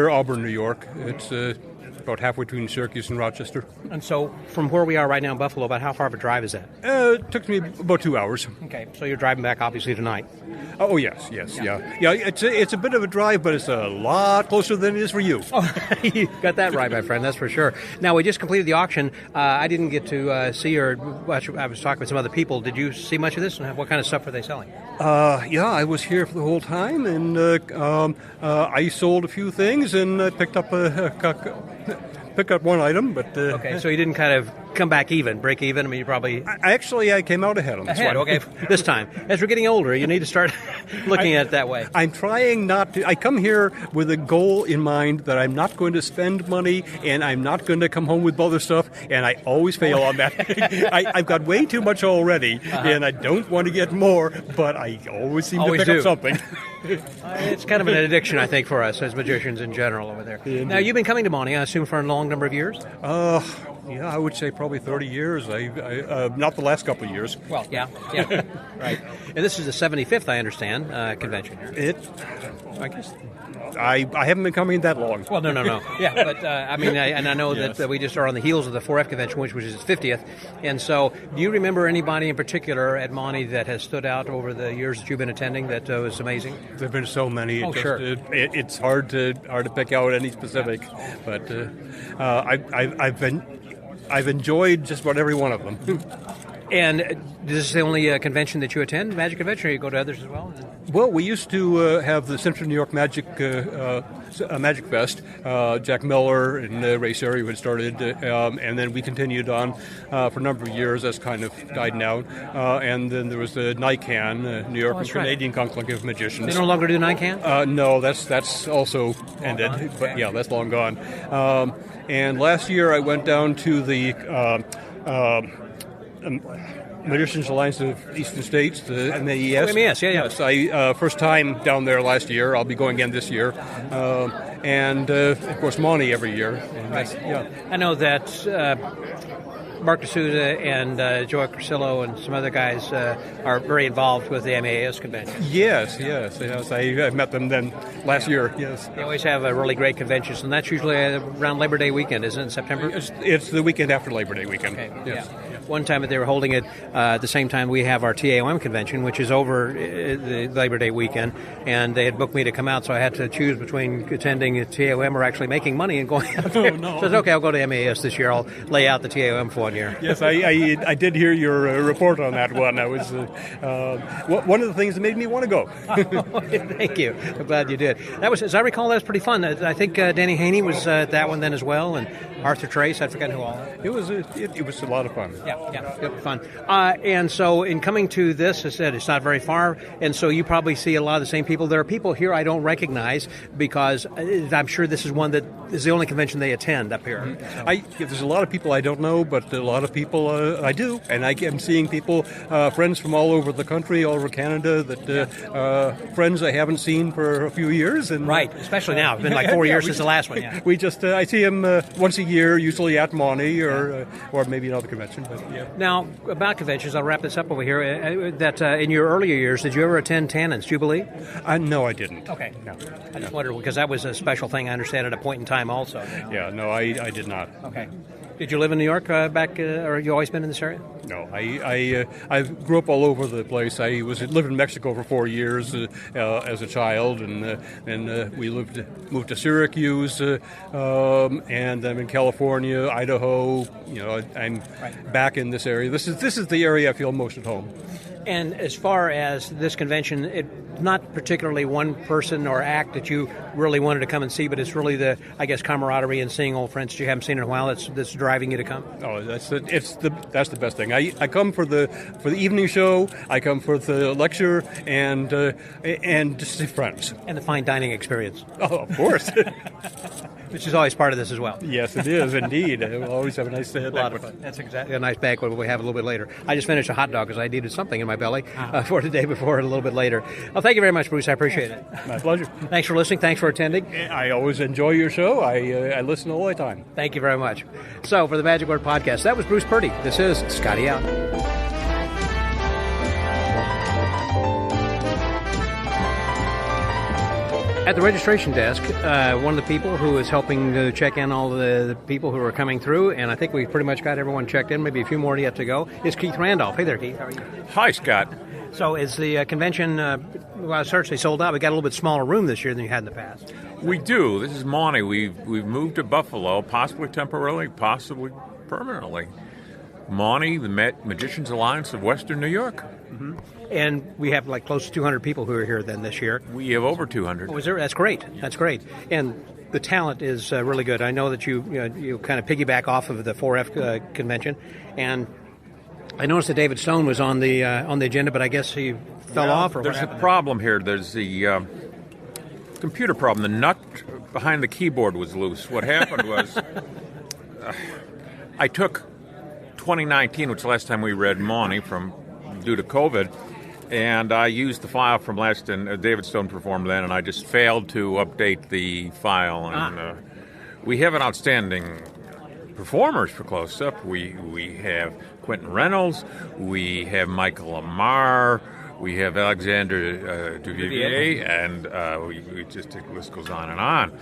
Auburn, New York. It's about halfway between Syracuse and Rochester. And so from where we are right now in Buffalo, about how far of a drive is that? It took me about 2 hours. Okay, so you're driving back obviously tonight. Oh, yes. It's a bit of a drive, but it's a lot closer than it is for you. Oh, you got that right, my friend, that's for sure. Now, we just completed the auction. I didn't get to see or watch. I was talking with some other people. Did you see much of this, and what kind of stuff were they selling? I was here for the whole time, and I sold a few things and picked up one item, but okay, so you didn't kind of come back break even? I mean, you probably... I came out ahead on this one. Okay, this time. As we're getting older, you need to start looking at it that way. I'm trying not to. I come here with a goal in mind that I'm not going to spend money and I'm not going to come home with other stuff, and I always fail on that. I've got way too much already, and I don't want to get more, but I always seem to pick up something. It's kind of an addiction, I think, for us as magicians in general over there. Indeed. Now, you've been coming to MAWNY, I assume, for a long number of years? Yeah, I would say probably 30 years. Not the last couple of years. Well, yeah, right. And this is the 75th, I understand, convention here. I guess... I haven't been coming that long. Well, no. Yeah, but I know that we just are on the heels of the 4F convention, which was its 50th. And so, do you remember anybody in particular at MAWNY that has stood out over the years that you've been attending that was amazing? There have been so many. Sure. It's hard to pick out any specific, but I've enjoyed just about every one of them. And this is the only convention that you attend, Magic Convention, or you go to others as well? Well, we used to have the Central New York Magic Magic Fest. Jack Miller and Ray Seri had started, and then we continued on for a number of years. That's kind of died out. And then there was the NICAN, New York and Canadian Conclave of Magicians. They no longer do NICAN? No, that's also ended. But yeah, that's long gone. And last year I went down to the Magicians Alliance of Eastern States, the MAES. MAES, yeah. Yes, I first time down there last year. I'll be going again this year, and of course MAWNY every year. Right. I know that Mark D'Souza and Joe Crusillo and some other guys are very involved with the MAES convention. Yes. I met them then last year. Yes. They always have a really great convention, and that's usually around Labor Day weekend, isn't it? In September. It's the weekend after Labor Day weekend. Okay. Yes. Yeah. One time they were holding it at the same time we have our TAOM convention, which is over the Labor Day weekend, and they had booked me to come out, so I had to choose between attending a TAOM or actually making money and going out there. No. So I said, okay, I'll go to MAS this year. I'll lay out the TAOM for 1 year. Yes, I did hear your report on that one. I was one of the things that made me want to go. Thank you. I'm glad you did. That was, as I recall, that was pretty fun. I think Danny Haney was at that one then as well, and Arthur Trace. I forget who all. It was a lot of fun. Yeah, fun. And so in coming to this, I said it's not very far, and so you probably see a lot of the same people. There are people here I don't recognize because I'm sure this is one that is the only convention they attend up here. Mm-hmm. There's a lot of people I don't know, but a lot of people I do, and I am seeing people, friends from all over the country, all over Canada, that friends I haven't seen for a few years. And right, especially now. It's been like 4 years since the last one. Yeah. We just I see him once a year, usually at MAWNY or maybe another convention. But yeah. Now, about conventions, I'll wrap this up over here. That in your earlier years, did you ever attend Tannen's Jubilee? No, I didn't. Okay. No. I just wondered, because that was a special thing, I understand, at a point in time also. Yeah, no, I did not. Okay. Did you live in New York back, or have you always been in this area? No, I grew up all over the place. I lived in Mexico for 4 years as a child, and we moved to Syracuse, and I'm in California, Idaho. I'm back in this area. This is the area I feel most at home. And as far as this convention, it's not particularly one person or act that you really wanted to come and see, but it's really the, I guess, camaraderie and seeing old friends that you haven't seen in a while that's driving you to come. Oh, that's the best thing. I come for the evening show. I come for the lecture and just see friends and the fine dining experience. Oh, of course. Which is always part of this as well. Yes, it is indeed. We'll always have a nice banquet. A lot of fun. That's exactly a nice banquet we have a little bit later. I just finished a hot dog because I needed something in my belly for the day before and a little bit later. Well, thank you very much, Bruce. I appreciate it. My pleasure. Thanks for listening. Thanks for attending. I always enjoy your show. I listen all the time. Thank you very much. So, for the Magic Word Podcast, that was Bruce Purdy. This is Scotty out. At the registration desk, one of the people who is helping to check in all the people who are coming through, and I think we pretty much got everyone checked in, maybe a few more yet to go, is Keith Randolph. Hey there, Keith. How are you? Hi, Scott. So is the convention, certainly sold out. We got a little bit smaller room this year than you had in the past. We do. This is MAWNY. We've moved to Buffalo, possibly temporarily, possibly permanently. MAWNY, the Magicians Alliance of Western New York. Mm-hmm. And we have close to 200 people who are here then this year. We have over 200. Oh, is there? That's great. That's great. And the talent is really good. I know that you kind of piggyback off of the 4F convention, and I noticed that David Stone was on the agenda, but I guess he fell off. Or there's a problem here. There's the computer problem. The nut behind the keyboard was loose. What happened was I took 2019, which is the last time we read MAWNY due to COVID, and I used the file from last, and David Stone performed then, and I just failed to update the file. And we have an outstanding performers for close-up. We have Quentin Reynolds, we have Michael Amar, we have Alexander Duvivier, and we just the list goes on and on.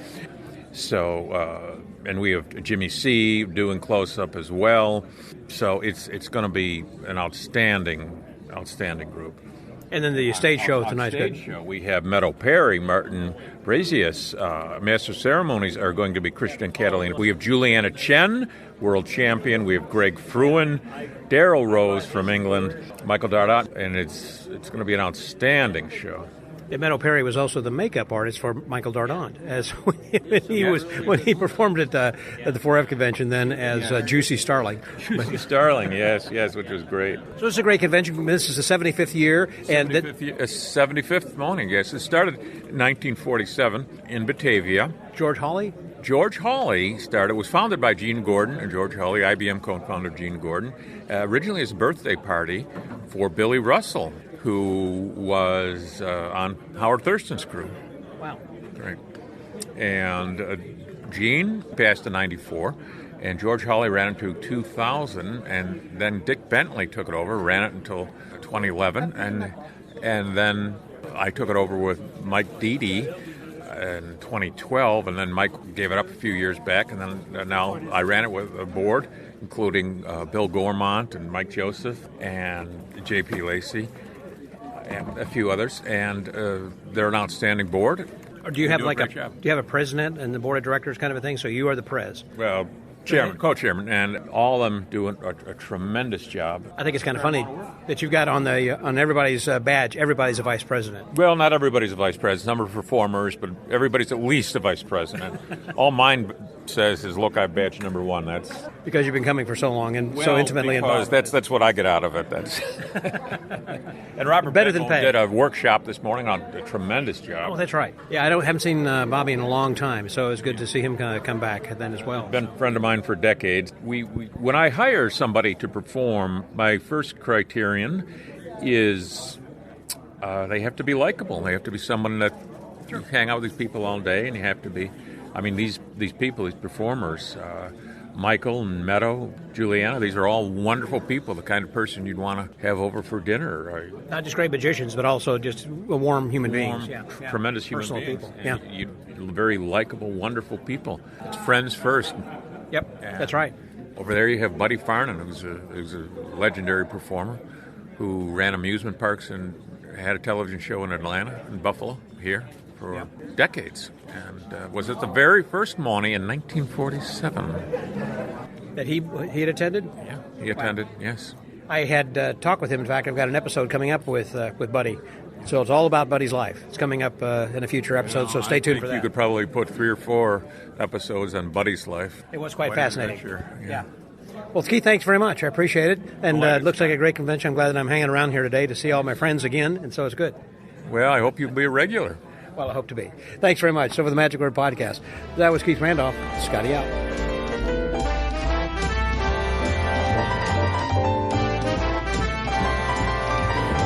So, and we have Jimmy C. doing close-up as well. So it's going to be an outstanding group. And then the stage show tonight's good. Show, we have Meadow Perry, Martin Brazius. Master Ceremonies are going to be Christian Catalina. We have Juliana Chen, world champion. We have Greg Fruin, Daryl Rose from England, Michael Dardant, and it's going to be an outstanding show. And Meadow Perry was also the makeup artist for Michael Dardant, as when he performed at the 4F convention then as Juicy Starling. Juicy Starling, yes, which was great. So it's a great convention. This is the 75th year. 75th MAWNY, yes. It started in 1947 in Batavia. George Hawley? George Hawley was founded by Gene Gordon, and George Hawley, IBM co-founder Gene Gordon, originally as a birthday party for Billy Russell, who was on Howard Thurston's crew. Wow. Right. And Gene passed in 94, and George Hawley ran it to 2000, and then Dick Bentley took it over, ran it until 2011, and then I took it over with Mike Deedy in 2012, and then Mike gave it up a few years back, and then now I ran it with a board, including Bill Gormont and Mike Joseph and J.P. Lacey, and a few others, and they're an outstanding board. Or do you have a president and the board of directors kind of a thing? So you are the pres. Well, chairman, co-chairman, and all of them doing a tremendous job. I think it's kind of funny that you've got on everybody's badge, everybody's a vice president. Well, not everybody's a vice president. Some are performers, but everybody's at least a vice president. All mine says is, look, I have badge number 1. That's because you've been coming for so long and so intimately involved. That's what I get out of it. And Robert better than pay. Did a workshop this morning on a tremendous job. Oh, that's right. Yeah, I haven't seen Bobby in a long time, so it was good to see him come back then as well. Been a friend of mine for decades. When I hire somebody to perform, my first criterion is they have to be likable. They have to be someone that you hang out with these people all day, and you have to be. I mean, these people, these performers, Michael and Meadow, Juliana, these are all wonderful people, the kind of person you'd want to have over for dinner. Not just great magicians, but also just warm human beings. Yeah. Tremendous human personal beings. People. Yeah. Very likable, wonderful people. It's friends first. Yep, that's right. Over there you have Buddy Farnan, who's a legendary performer who ran amusement parks and had a television show in Atlanta and Buffalo here for decades, and was at the very first MAWNY in 1947. That he had attended? Yeah, he attended, yes. I had talked with him. In fact, I've got an episode coming up with Buddy. So it's all about Buddy's life. It's coming up in a future episode, so stay tuned for that. You could probably put 3 or 4 episodes on Buddy's life. It was quite fascinating. Yeah. Well, Keith, thanks very much. I appreciate it. And it looks like a great convention. I'm glad that I'm hanging around here today to see all my friends again, and so it's good. Well, I hope you'll be a regular. Well, I hope to be. Thanks very much. So for the Magic Word Podcast, that was Keith Randolph. Scotty out.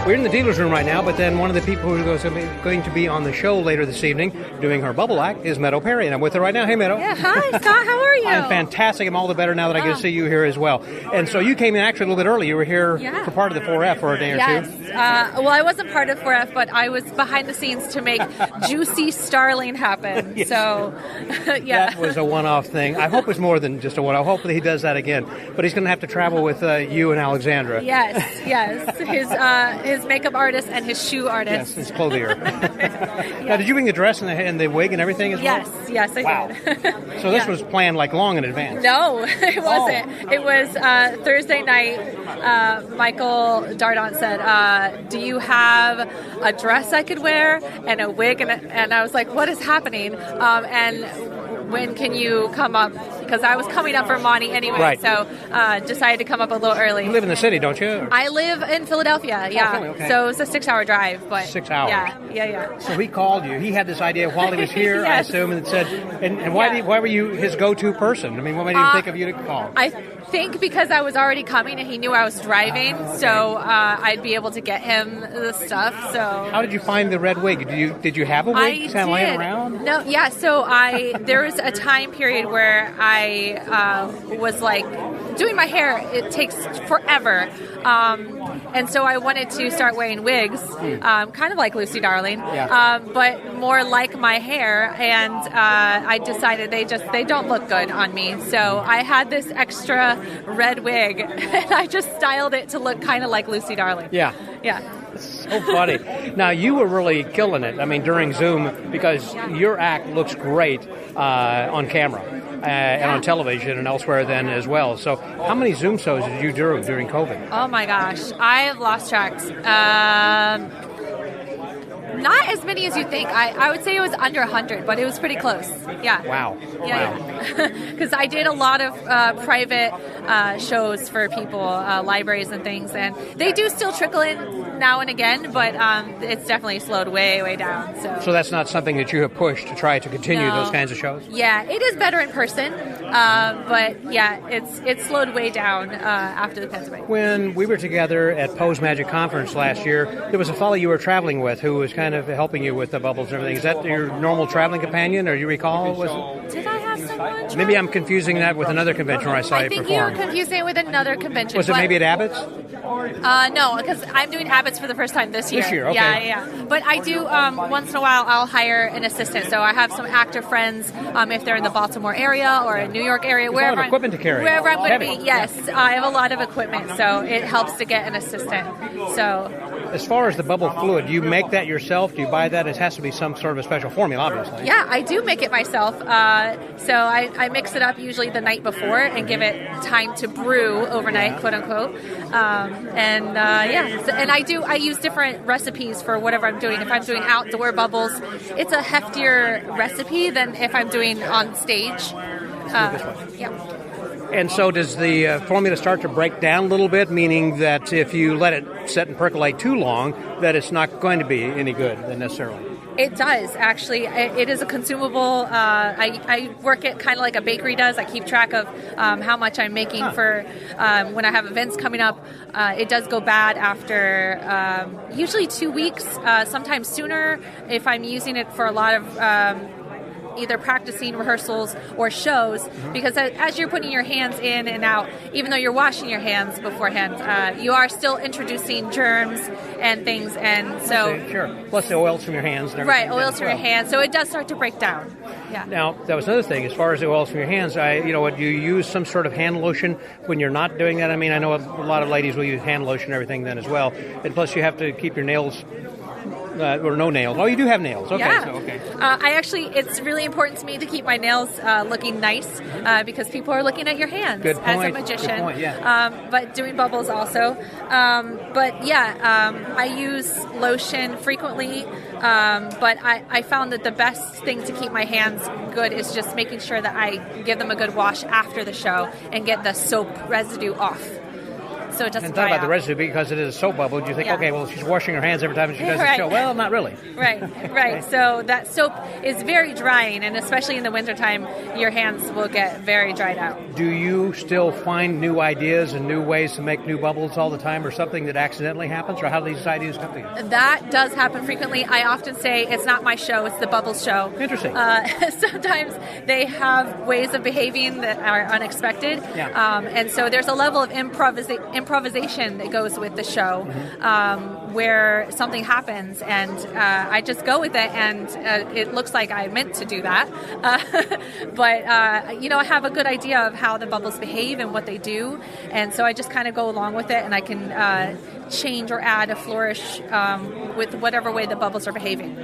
We're in the dealer's room right now, but then one of the people who is going to be on the show later this evening doing her bubble act is Meadow Perry, and I'm with her right now. Hey, Meadow. Yeah, hi, Scott. How are you? I'm fantastic. I'm all the better now that I get to see you here as well. And so you came in actually a little bit early. You were here for part of the 4F for a day or two. Yes. Well, I wasn't part of 4F, but I was behind the scenes to make Juicy Starling happen. Yes. So, yeah. That was a one-off thing. I hope it's more than just a one-off. I hope that he does that again. But he's going to have to travel with you and Alexandra. Yes. His makeup artist and his shoe artist. Yes, his clothier. Now, did you bring the dress and the wig and everything as well? Yes, I did. So this was planned like long in advance? No, it wasn't. Oh. It was Thursday night. Michael Dardant said, do you have a dress I could wear and a wig? And I was like, what is happening? And when can you come up? Because I was coming up for MAWNY anyway, Right. so decided to come up a little early. You live in the city, don't you? I live in Philadelphia, yeah. Philly, okay. So it's a 6-hour drive, but 6 hours. Yeah. So he called you. He had this idea while he was here, Yes. I assume, and said, and why were you his go-to person? I mean, what made him think of you to call? I think because I was already coming and he knew I was driving, so I'd be able to get him the stuff. So how did you find the red wig? Did you have a wig I kind of laying did. around? No, yeah. So there was a time period where I was like doing my hair. It takes forever, and so I wanted to start wearing wigs, kind of like Lucy Darling, but more like my hair. And I decided they don't look good on me. So I had this extra red wig, and I just styled it to look kind of like Lucy Darling. Yeah. So funny. Now, you were really killing it, I mean, during Zoom, because your act looks great on camera and on television and elsewhere then as well. So how many Zoom shows did you do during COVID? Oh, my gosh. I have lost track. Not as many as you think. I would say it was under 100, but it was pretty close. Yeah. Wow. Yeah. Because I did a lot of private shows for people, libraries and things, and they do still trickle in now and again, but it's definitely slowed way down. So that's not something that you have pushed to try to continue No. those kinds of shows? Yeah, it is better in person, but yeah, it's slowed way down after the pandemic. When we were together at Poe's Magic Conference last year, there was a fellow you were traveling with who was kind of helping you with the bubbles and everything. Is that your normal traveling companion, or do you recall? Did I have someone? Maybe I'm confusing that with another convention where I saw you I think perform. you're confusing it with another convention. Was it but- maybe at Abbott's? No, because I'm doing Abbott's for the first time this year. This year, okay. Yeah. But I do, once in a while, I'll hire an assistant. So I have some actor friends, if they're in the Baltimore area or in New York area, There's a lot of equipment to carry. Wherever I'm going to Heavy. be, yes. I have a lot of equipment, so it helps to get an assistant. So As far as the bubble fluid, do you make that yourself? Do you buy that? It has to be some sort of a special formula, obviously. yeah, I do make it myself. So I mix it up usually the night before and give it time to brew overnight, quote unquote. And I use different recipes for whatever I'm doing. If I'm doing outdoor bubbles, it's a heftier recipe than if I'm doing on stage. Yeah. And so does the formula start to break down a little bit, meaning that if you let it set and percolate too long, that it's not going to be any good necessarily? It does, actually. It is a consumable. I work it kind of like a bakery does. I keep track of how much I'm making for when I have events coming up. It does go bad after usually 2 weeks, sometimes sooner if I'm using it for a lot of either practicing rehearsals or shows, because as you're putting your hands in and out, even though you're washing your hands beforehand, you are still introducing germs and things, and so sure. Plus the oils from your hands and everything. right, oils from your hands, so it does start to break down. Yeah. Now, that was another thing. As far as the oils from your hands, do you use some sort of hand lotion when you're not doing that? I mean, I know a lot of ladies will use hand lotion and everything then as well, and plus you have to keep your nails. Or no nails. Oh, you do have nails. Okay. Yeah. So, okay. It's really important to me to keep my nails looking nice because people are looking at your hands Good as a point. magician. Good point, yeah. But doing bubbles also. I use lotion frequently. But I found that the best thing to keep my hands good is just making sure that I give them a good wash after the show and get the soap residue off. So it doesn't And dry talk about out. the residue, because it is a soap bubble. You think, Yeah. okay, well, she's washing her hands every time she does Right. the show. Well, not really. Right. So that soap is very drying, and especially in the wintertime, your hands will get very dried out. Do you still find new ideas and new ways to make new bubbles all the time, or something that accidentally happens, or how do these ideas come to you? That does happen frequently. I often say it's not my show, it's the Bubbles show. Interesting. Sometimes they have ways of behaving that are unexpected. Yeah. And so there's a level of improvisation that goes with the show, where something happens and I just go with it, and it looks like I meant to do that. But I have a good idea of how the bubbles behave and what they do, and so I just kind of go along with it, and I can change or add a flourish with whatever way the bubbles are behaving.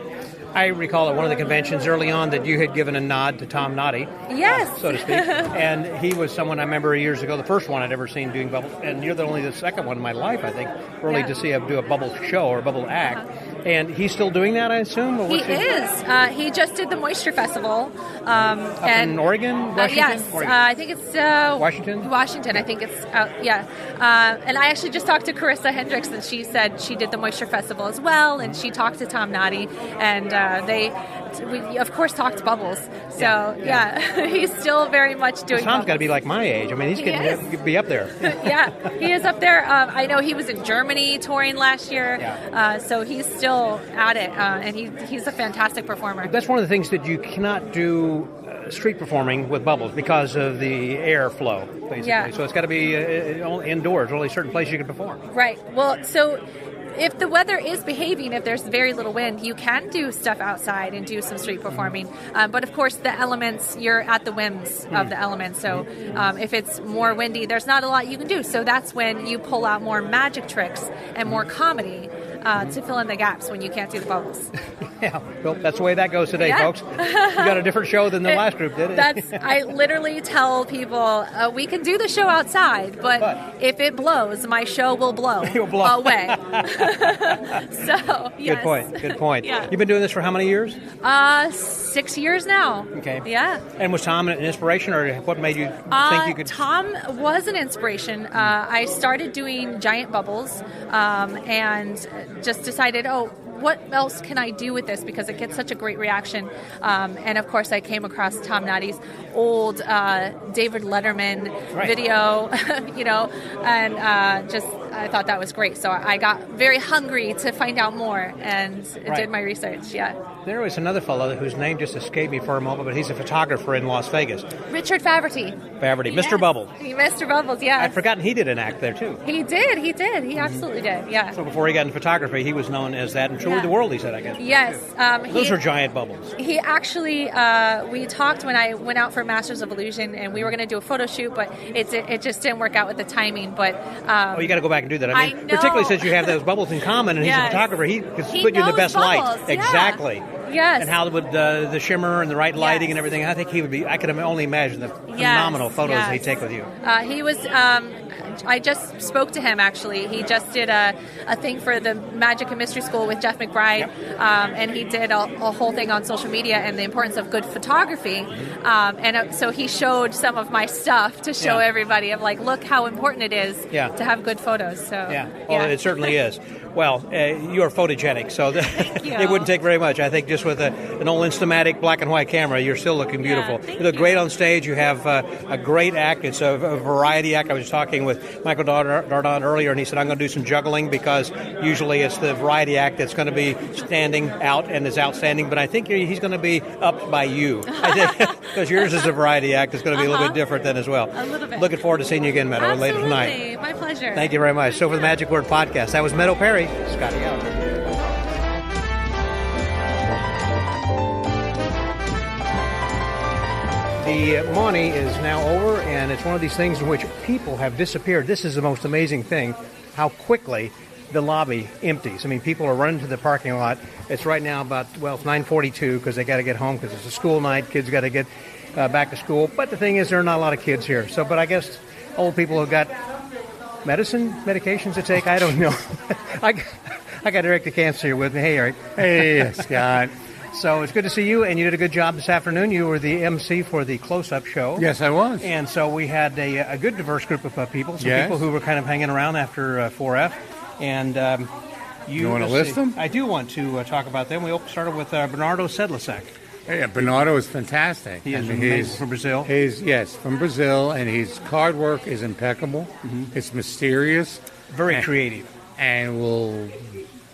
I recall at one of the conventions early on that you had given a nod to Tom Noddy. Yes. So to speak. And he was someone I remember years ago, the first one I'd ever seen doing bubbles. And you're only the second one in my life, I think, really to see him do a bubble show or a bubble act. And he's still doing that, I assume? Or He is. He just did the Moisture Festival. Up in Oregon? Washington? Yes. Oregon. I think it's... Washington? Washington, I think it's... yeah. And I actually just talked to Carissa Hendricks, and she said she did the Moisture Festival as well, and she talked to Tom Noddy, and we, of course, talked Bubbles. So, yeah. He's still very much doing Tom's got to be like my age. I mean, he's going to be up there. Yeah, he is up there. I know he was in Germany touring last year, so he's still at it, and he's a fantastic performer. That's one of the things that you cannot do street performing with Bubbles because of the airflow, basically. Yeah. So it's got to be indoors, only certain places you can perform. Right. Well, so if the weather is behaving, if there's very little wind, you can do stuff outside and do some street performing. But of course, the elements, you're at the whims of the elements. So if it's more windy, there's not a lot you can do. So that's when you pull out more magic tricks and more comedy to fill in the gaps when you can't do the Bubbles. Yeah, well, that's the way that goes today, folks. You got a different show than the last group did. I literally tell people, we can do the show outside, but if it blows, my show will blow, away. So, yes. Good point. Yeah. You've been doing this for how many years? 6 years now. Okay. Yeah. And was Tom an inspiration, or what made you think you could? Tom was an inspiration. I started doing giant bubbles and just decided, what else can I do with this? Because it gets such a great reaction. And of course, I came across Tom Noddy's old David Letterman video, and just I thought that was great. So I got very hungry to find out more and did my research. Yeah. There was another fellow whose name just escaped me for a moment, but he's a photographer in Las Vegas. Richard Faverty. Yes. Mr. Bubbles. Mr. Bubbles, yeah. I'd forgotten he did an act there, too. He did. He absolutely did, yeah. So before he got into photography, he was known as that and toured the world, he said, I guess. Yes. Those are giant bubbles. He actually, we talked when I went out for Masters of Illusion, and we were going to do a photo shoot, but it just didn't work out with the timing. But you got to go back and do that. I mean, know. Particularly since you have those bubbles in common, and he's a photographer, he could put you in the best light. Exactly. Yes. And how would the shimmer and the right lighting and everything, I think he would be, I could only imagine the phenomenal photos he'd take with you. He was, I just spoke to him actually. He just did a thing for the Magic and Mystery School with Jeff McBride, and he did a whole thing on social media and the importance of good photography. So he showed some of my stuff to show everybody of like, look how important it is to have good photos. So Well, it certainly is. Well, you are photogenic, so it wouldn't take very much. I think just with an old Instamatic black and white camera, you're still looking beautiful. You look great on stage. You have a great act. It's a variety act. I was talking with Michael Dardant earlier, and he said, I'm going to do some juggling because usually it's the variety act that's going to be standing out and is outstanding, but I think he's going to be upped by you. I think because yours is a variety act. It's going to be a little bit different then as well. A little bit. Looking forward to seeing you again, Meadow, later tonight. My pleasure. Thank you very much. So for the Magic Word Podcast, that was Meadow Perry. Scotty out. The MAWNY is now over, and it's one of these things in which people have disappeared. This is the most amazing thing, how quickly the lobby empties. I mean, people are running to the parking lot. It's right now about, it's 9:42 because they got to get home because it's a school night. Kids got to get back to school. But the thing is, there are not a lot of kids here. But I guess old people have got medications to take. I don't know. I got Eric Decamps here with me. Hey, Eric. Hey, Scott. So it's good to see you, and you did a good job this afternoon. You were the MC for the close-up show. Yes, I was. And so we had a good diverse group of people, people who were kind of hanging around after 4F. And you want to list them? I do want to talk about them. We started with Bernardo Sedlacek. Yeah, Bernardo is fantastic. He's from Brazil. He's from Brazil, and his card work is impeccable. Mm-hmm. It's mysterious. Very creative. And will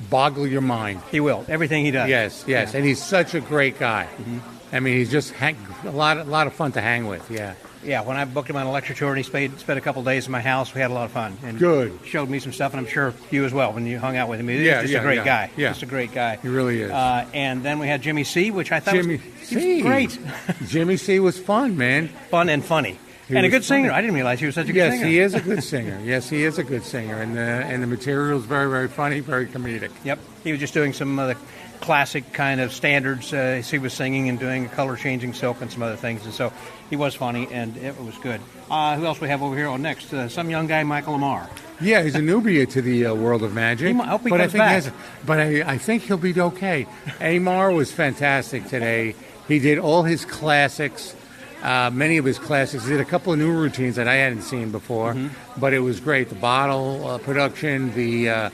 boggle your mind. He will. Everything he does. Yes. Yeah. And he's such a great guy. Mm-hmm. I mean, he's just a lot of fun to hang with. Yeah. Yeah, when I booked him on a lecture tour and he spent a couple of days in my house, we had a lot of fun. And good. He showed me some stuff, and I'm sure you as well when you hung out with him. He's just a great guy. Yeah. Just a great guy. He really is. And then we had Jimmy C., which I thought was great. Jimmy C. was fun, man. Fun and funny. And a good singer. I didn't realize he was such a good singer. Yes, he is a good singer. Yes, he is a good singer. And the material is very, very funny, very comedic. Yep. He was just doing some of the classic kind of standards. He was singing and doing color changing silk and some other things. And so he was funny, and it was good. Who else we have over here? Next, some young guy, Michael Lamar. Yeah, he's a newbie to the world of magic. I hope he comes back. I think he'll be okay. Amar was fantastic today. He did all his classics. Many of his classics. He did a couple of new routines that I hadn't seen before, but it was great. The bottle production, the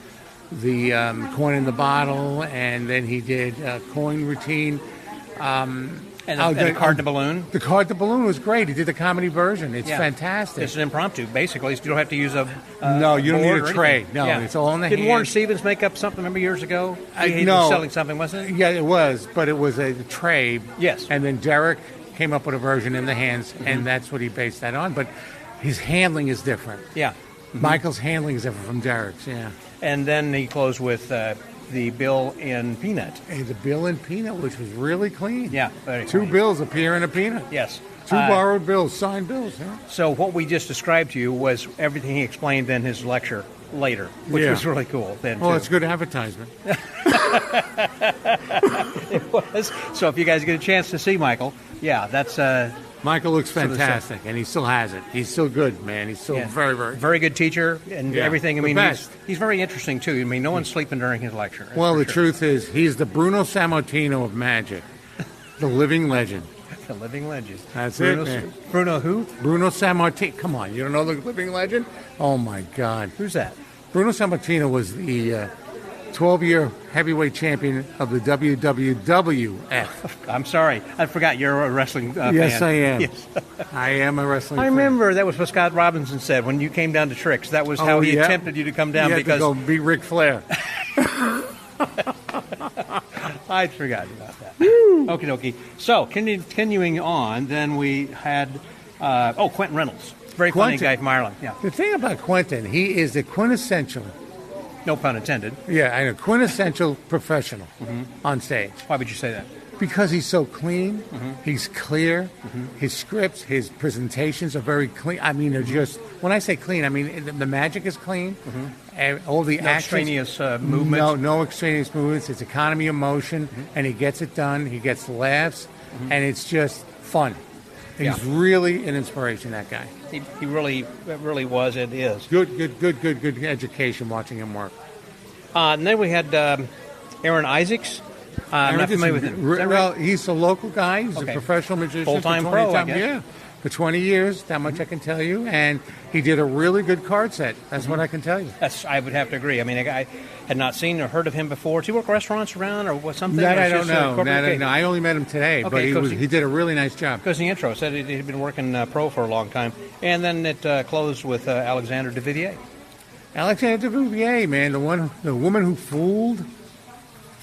coin in the bottle, and then he did a coin routine. And the card to balloon? The card to balloon was great. He did the comedy version. It's fantastic. It's an impromptu, basically. So you don't have to use a no, you don't need a tray. Anything. No, it's all in the Did hand. Warren Stevens make up something, remember, years ago? He was selling something, wasn't it? Yeah, it was, but it was a tray. Yes. And then Derek came up with a version in the hands, and that's what he based that on. But his handling is different. Yeah. Michael's handling is different from Derek's, yeah. And then he closed with the bill in peanut. And the bill in peanut, which was really clean. Yeah, very Two clean. bills appear in a peanut. Yes. Two borrowed bills, signed bills. Huh? So what we just described to you was everything he explained in his lecture later, which was really cool. Then, well, it's good advertisement. It was. So if you guys get a chance to see Michael, that's... Michael looks fantastic, and he still has it. He's still good, man. He's still very, very very good teacher and everything. I mean, best. He's very interesting, too. I mean, no one's sleeping during his lecture. Well, the truth is, he's the Bruno Sammartino of magic, the living legend. The living legend. That's it, man. Bruno who? Bruno Sammartino. Come on, you don't know the living legend? Oh, my God. Who's that? Bruno Sammartino was the 12-year heavyweight champion of the WWF. I'm sorry. I forgot you're a wrestling fan. Yes, I am. Yes. I am a wrestling fan. I remember that was what Scott Robinson said when you came down to Tricks. That was how he attempted you to come down because... to go beat Ric Flair. I'd forgotten about that. Okie dokie. So, continuing on, then we had, Quentin Reynolds. Very funny guy from Ireland. Yeah. The thing about Quentin, he is the quintessential... No pun intended. Yeah, I know. Quintessential professional on stage. Why would you say that? Because he's so clean. He's clear. His scripts, his presentations are very clean. I mean, they're just... When I say clean, I mean the magic is clean. All the extraneous movements. No extraneous movements. It's economy of motion, and he gets it done. He gets the laughs, and it's just fun. He's really an inspiration, that guy. He really was and is. Good education watching him work. And then we had Aaron Isaacs. I'm not familiar with him. Well, he's a local guy. He's a professional magician. Full-time pro, I guess. Yeah, for 20 years. That much I can tell you. And he did a really good card set. That's what I can tell you. I would have to agree. I mean, I had not seen or heard of him before. Does he work restaurants around or something? That I don't know. No, I only met him today, but he did a really nice job. Because the intro said he'd been working pro for a long time. And then it closed with Alexander Duvivier. Alexander Duvivier, man, the woman who fooled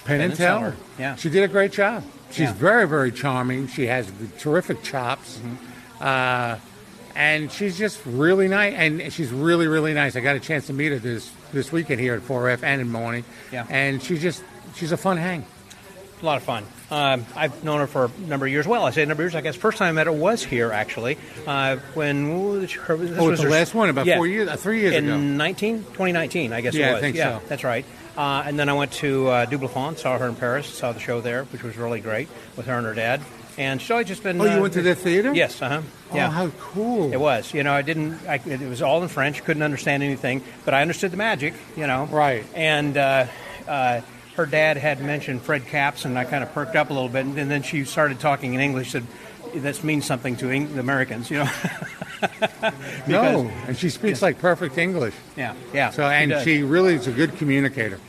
Penn and Teller. Yeah. She did a great job. She's very, very charming. She has terrific chops. And she's just really nice. And she's really, really nice. I got a chance to meet her this weekend here at 4F and in MAWNY. Yeah. And she's a fun hang. A lot of fun. I've known her for a number of years. Well, I say a number of years. I guess first time I met her was here, actually. When this was the last one, about 3 years ago. In 2019, I guess it was. I think so. That's right. And then I went to Double Fond, saw her in Paris, saw the show there, which was really great, with her and her dad. And she's always just been... Oh, you went to the theater? Yes, Yeah. Oh, how cool. It was. You know, it was all in French, couldn't understand anything, but I understood the magic, you know. Right. And her dad had mentioned Fred Capps, and I kind of perked up a little bit, and then she started talking in English, said, that means something to the Americans, you know. No, and she speaks like perfect English. Yeah. So, and she really is a good communicator.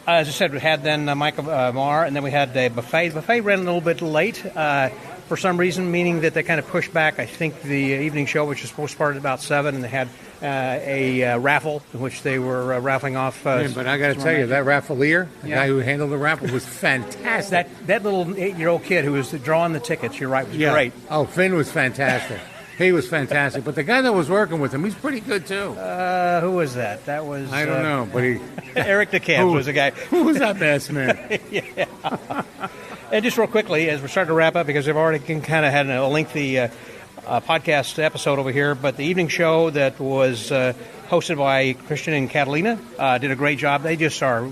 As I said, we had then Michael Marr, and then we had a buffet. The buffet ran a little bit late for some reason, meaning that they kind of pushed back, I think, the evening show, which was supposed to start at about 7, and they had a raffle in which they were raffling off. But I got to tell you, that raffleer, the guy who handled the raffle, was fantastic. That little 8-year-old kid who was drawing the tickets, you're right, was great. Oh, Finn was fantastic. He was fantastic. But the guy that was working with him, he's pretty good, too. Who was that? That was... I don't know, but he... Eric Decamps was the guy. Who was that masked man? Yeah. And just real quickly, as we're starting to wrap up, because we've already kind of had a lengthy podcast episode over here, but the evening show that was hosted by Christian and Catalina did a great job. They just are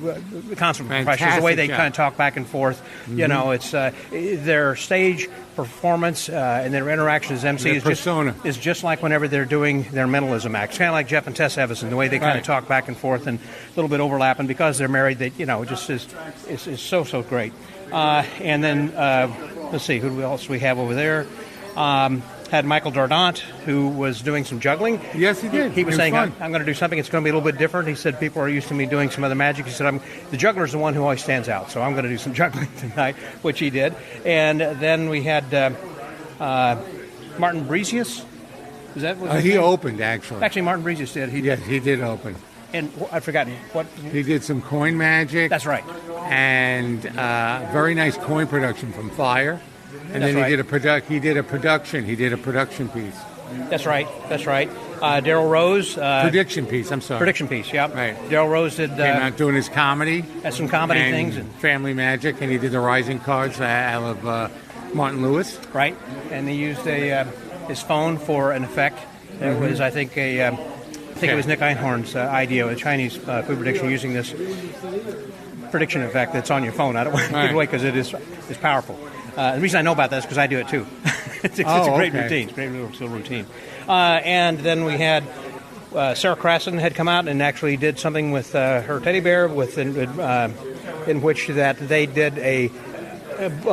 constant professionals. The way they kind of talk back and forth, you know, it's their stage performance and their interaction as MC is just like whenever they're doing their mentalism act. It's kind of like Jeff and Tess Evison, the way they kind of talk back and forth and a little bit overlapping because they're married. They, you know, it just is so great. And then let's see, who else we have over there. Had Michael Dardant, who was doing some juggling. Yes, he did. He was saying, I'm going to do something. It's going to be a little bit different. He said, people are used to me doing some other magic. He said, the juggler's the one who always stands out, so I'm going to do some juggling tonight, which he did. And then we had Martin Bresius. Is that what he opened, actually. Actually, Martin Bresius did. Yes, he did open. And I've forgotten what. He did some coin magic. That's right. And very nice coin production from Fire. And then he did a production piece. That's right. Daryl Rose. Prediction piece, I'm sorry. Prediction piece, yeah. Right. Daryl Rose did... Came out doing his comedy. Had some comedy things. And family magic, and he did the rising cards out of Martin Lewis. Right. And he used his phone for an effect. It was, I think, it was Nick Einhorn's idea, a Chinese food prediction, using this prediction effect that's on your phone. I don't want to give it away because it's powerful. The reason I know about that is because I do it too. It's a great routine. It's a great little routine. And then we had Sara Crasson had come out and actually did something with her teddy bear in which that they did a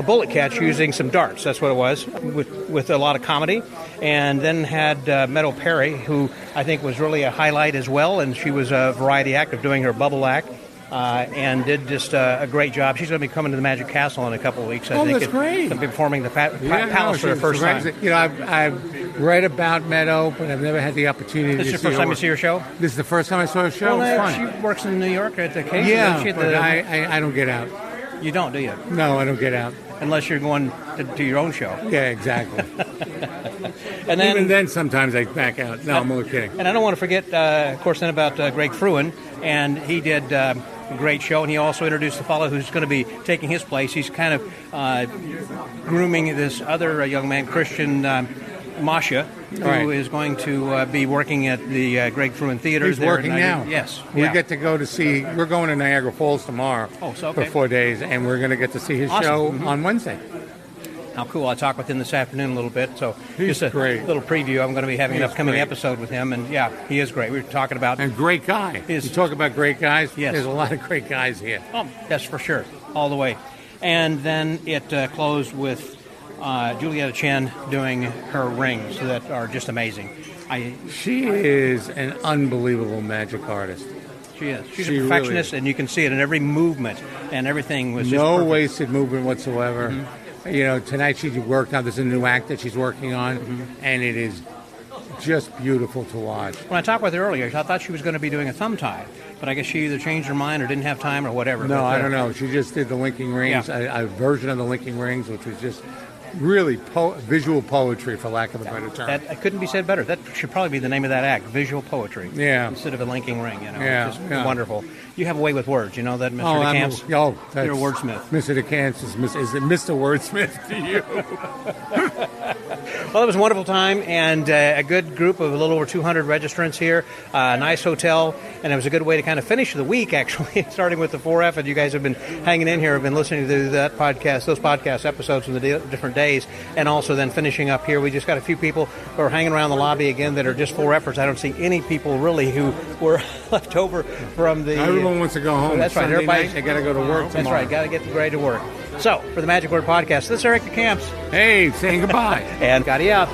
bullet catch using some darts. That's what it was, with a lot of comedy. And then had Meadow Perry, who I think was really a highlight as well, and she was a variety act of doing her bubble act. And did just a great job. She's going to be coming to the Magic Castle in a couple of weeks, I think. That's great. She'll be performing the Palace for the first time. You know, I've read about Meadow, but I've never had the opportunity to see her. This is the first time you see her show? This is the first time I saw her show. Well, it's fun. She works in New York at the case. Yeah, but I don't get out. You don't, do you? No, I don't get out. Unless you're going to your own show. Yeah, exactly. And then, even then, sometimes I back out. No, I'm only kidding. And I don't want to forget, of course, then about Greg Fruin, and he did a great show, and he also introduced the fellow who's going to be taking his place. He's kind of grooming this other young man, Christian Masha, who is going to be working at the Greg Fruin Theater. He's working now. Yes. We get to go to see, we're going to Niagara Falls tomorrow for 4 days, and we're going to get to see his show on Wednesday. How cool. I talked with him this afternoon a little bit, so he's just a great. Little preview. I'm going to be having an upcoming episode with him, and yeah, he is great. We were talking about... And great guy. You talk about great guys? Yes. There's a lot of great guys here. Oh, that's for sure. All the way. And then it closed with Juliana Chen doing her rings that are just amazing. She is an unbelievable magic artist. She is. She's a perfectionist, really, and you can see it in every movement, and everything was just perfect. Wasted movement whatsoever. Mm-hmm. You know, tonight she worked on, there's a new act that she's working on, and it is just beautiful to watch. When I talked with her earlier, I thought she was going to be doing a thumb tie, but I guess she either changed her mind or didn't have time or whatever. No, I don't know. She just did the linking rings, a version of the linking rings, which was just really visual poetry, for lack of a better term. That couldn't be said better. That should probably be the name of that act, visual poetry. Yeah. Instead of a linking ring, you know. Yeah. It's just wonderful. You have a way with words, you know that, Mr. Decamps? You're a wordsmith. Mr. Decamps is it Mr. Wordsmith to you? Well, it was a wonderful time, and a good group of a little over 200 registrants here, a nice hotel, and it was a good way to kind of finish the week, actually, starting with the 4F, and you guys have been hanging in here, have been listening to that podcast, those podcast episodes from the different days, and also then finishing up here. We just got a few people who are hanging around the lobby again that are just 4Fers. I don't see any people really who were left over from the... Everyone wants to go home. That's right. Everybody, they got to go to work tomorrow. That's right. Got to get ready to work. So, for the Magic Word Podcast, this is Eric Decamps. Hey, saying goodbye. And Gotti out.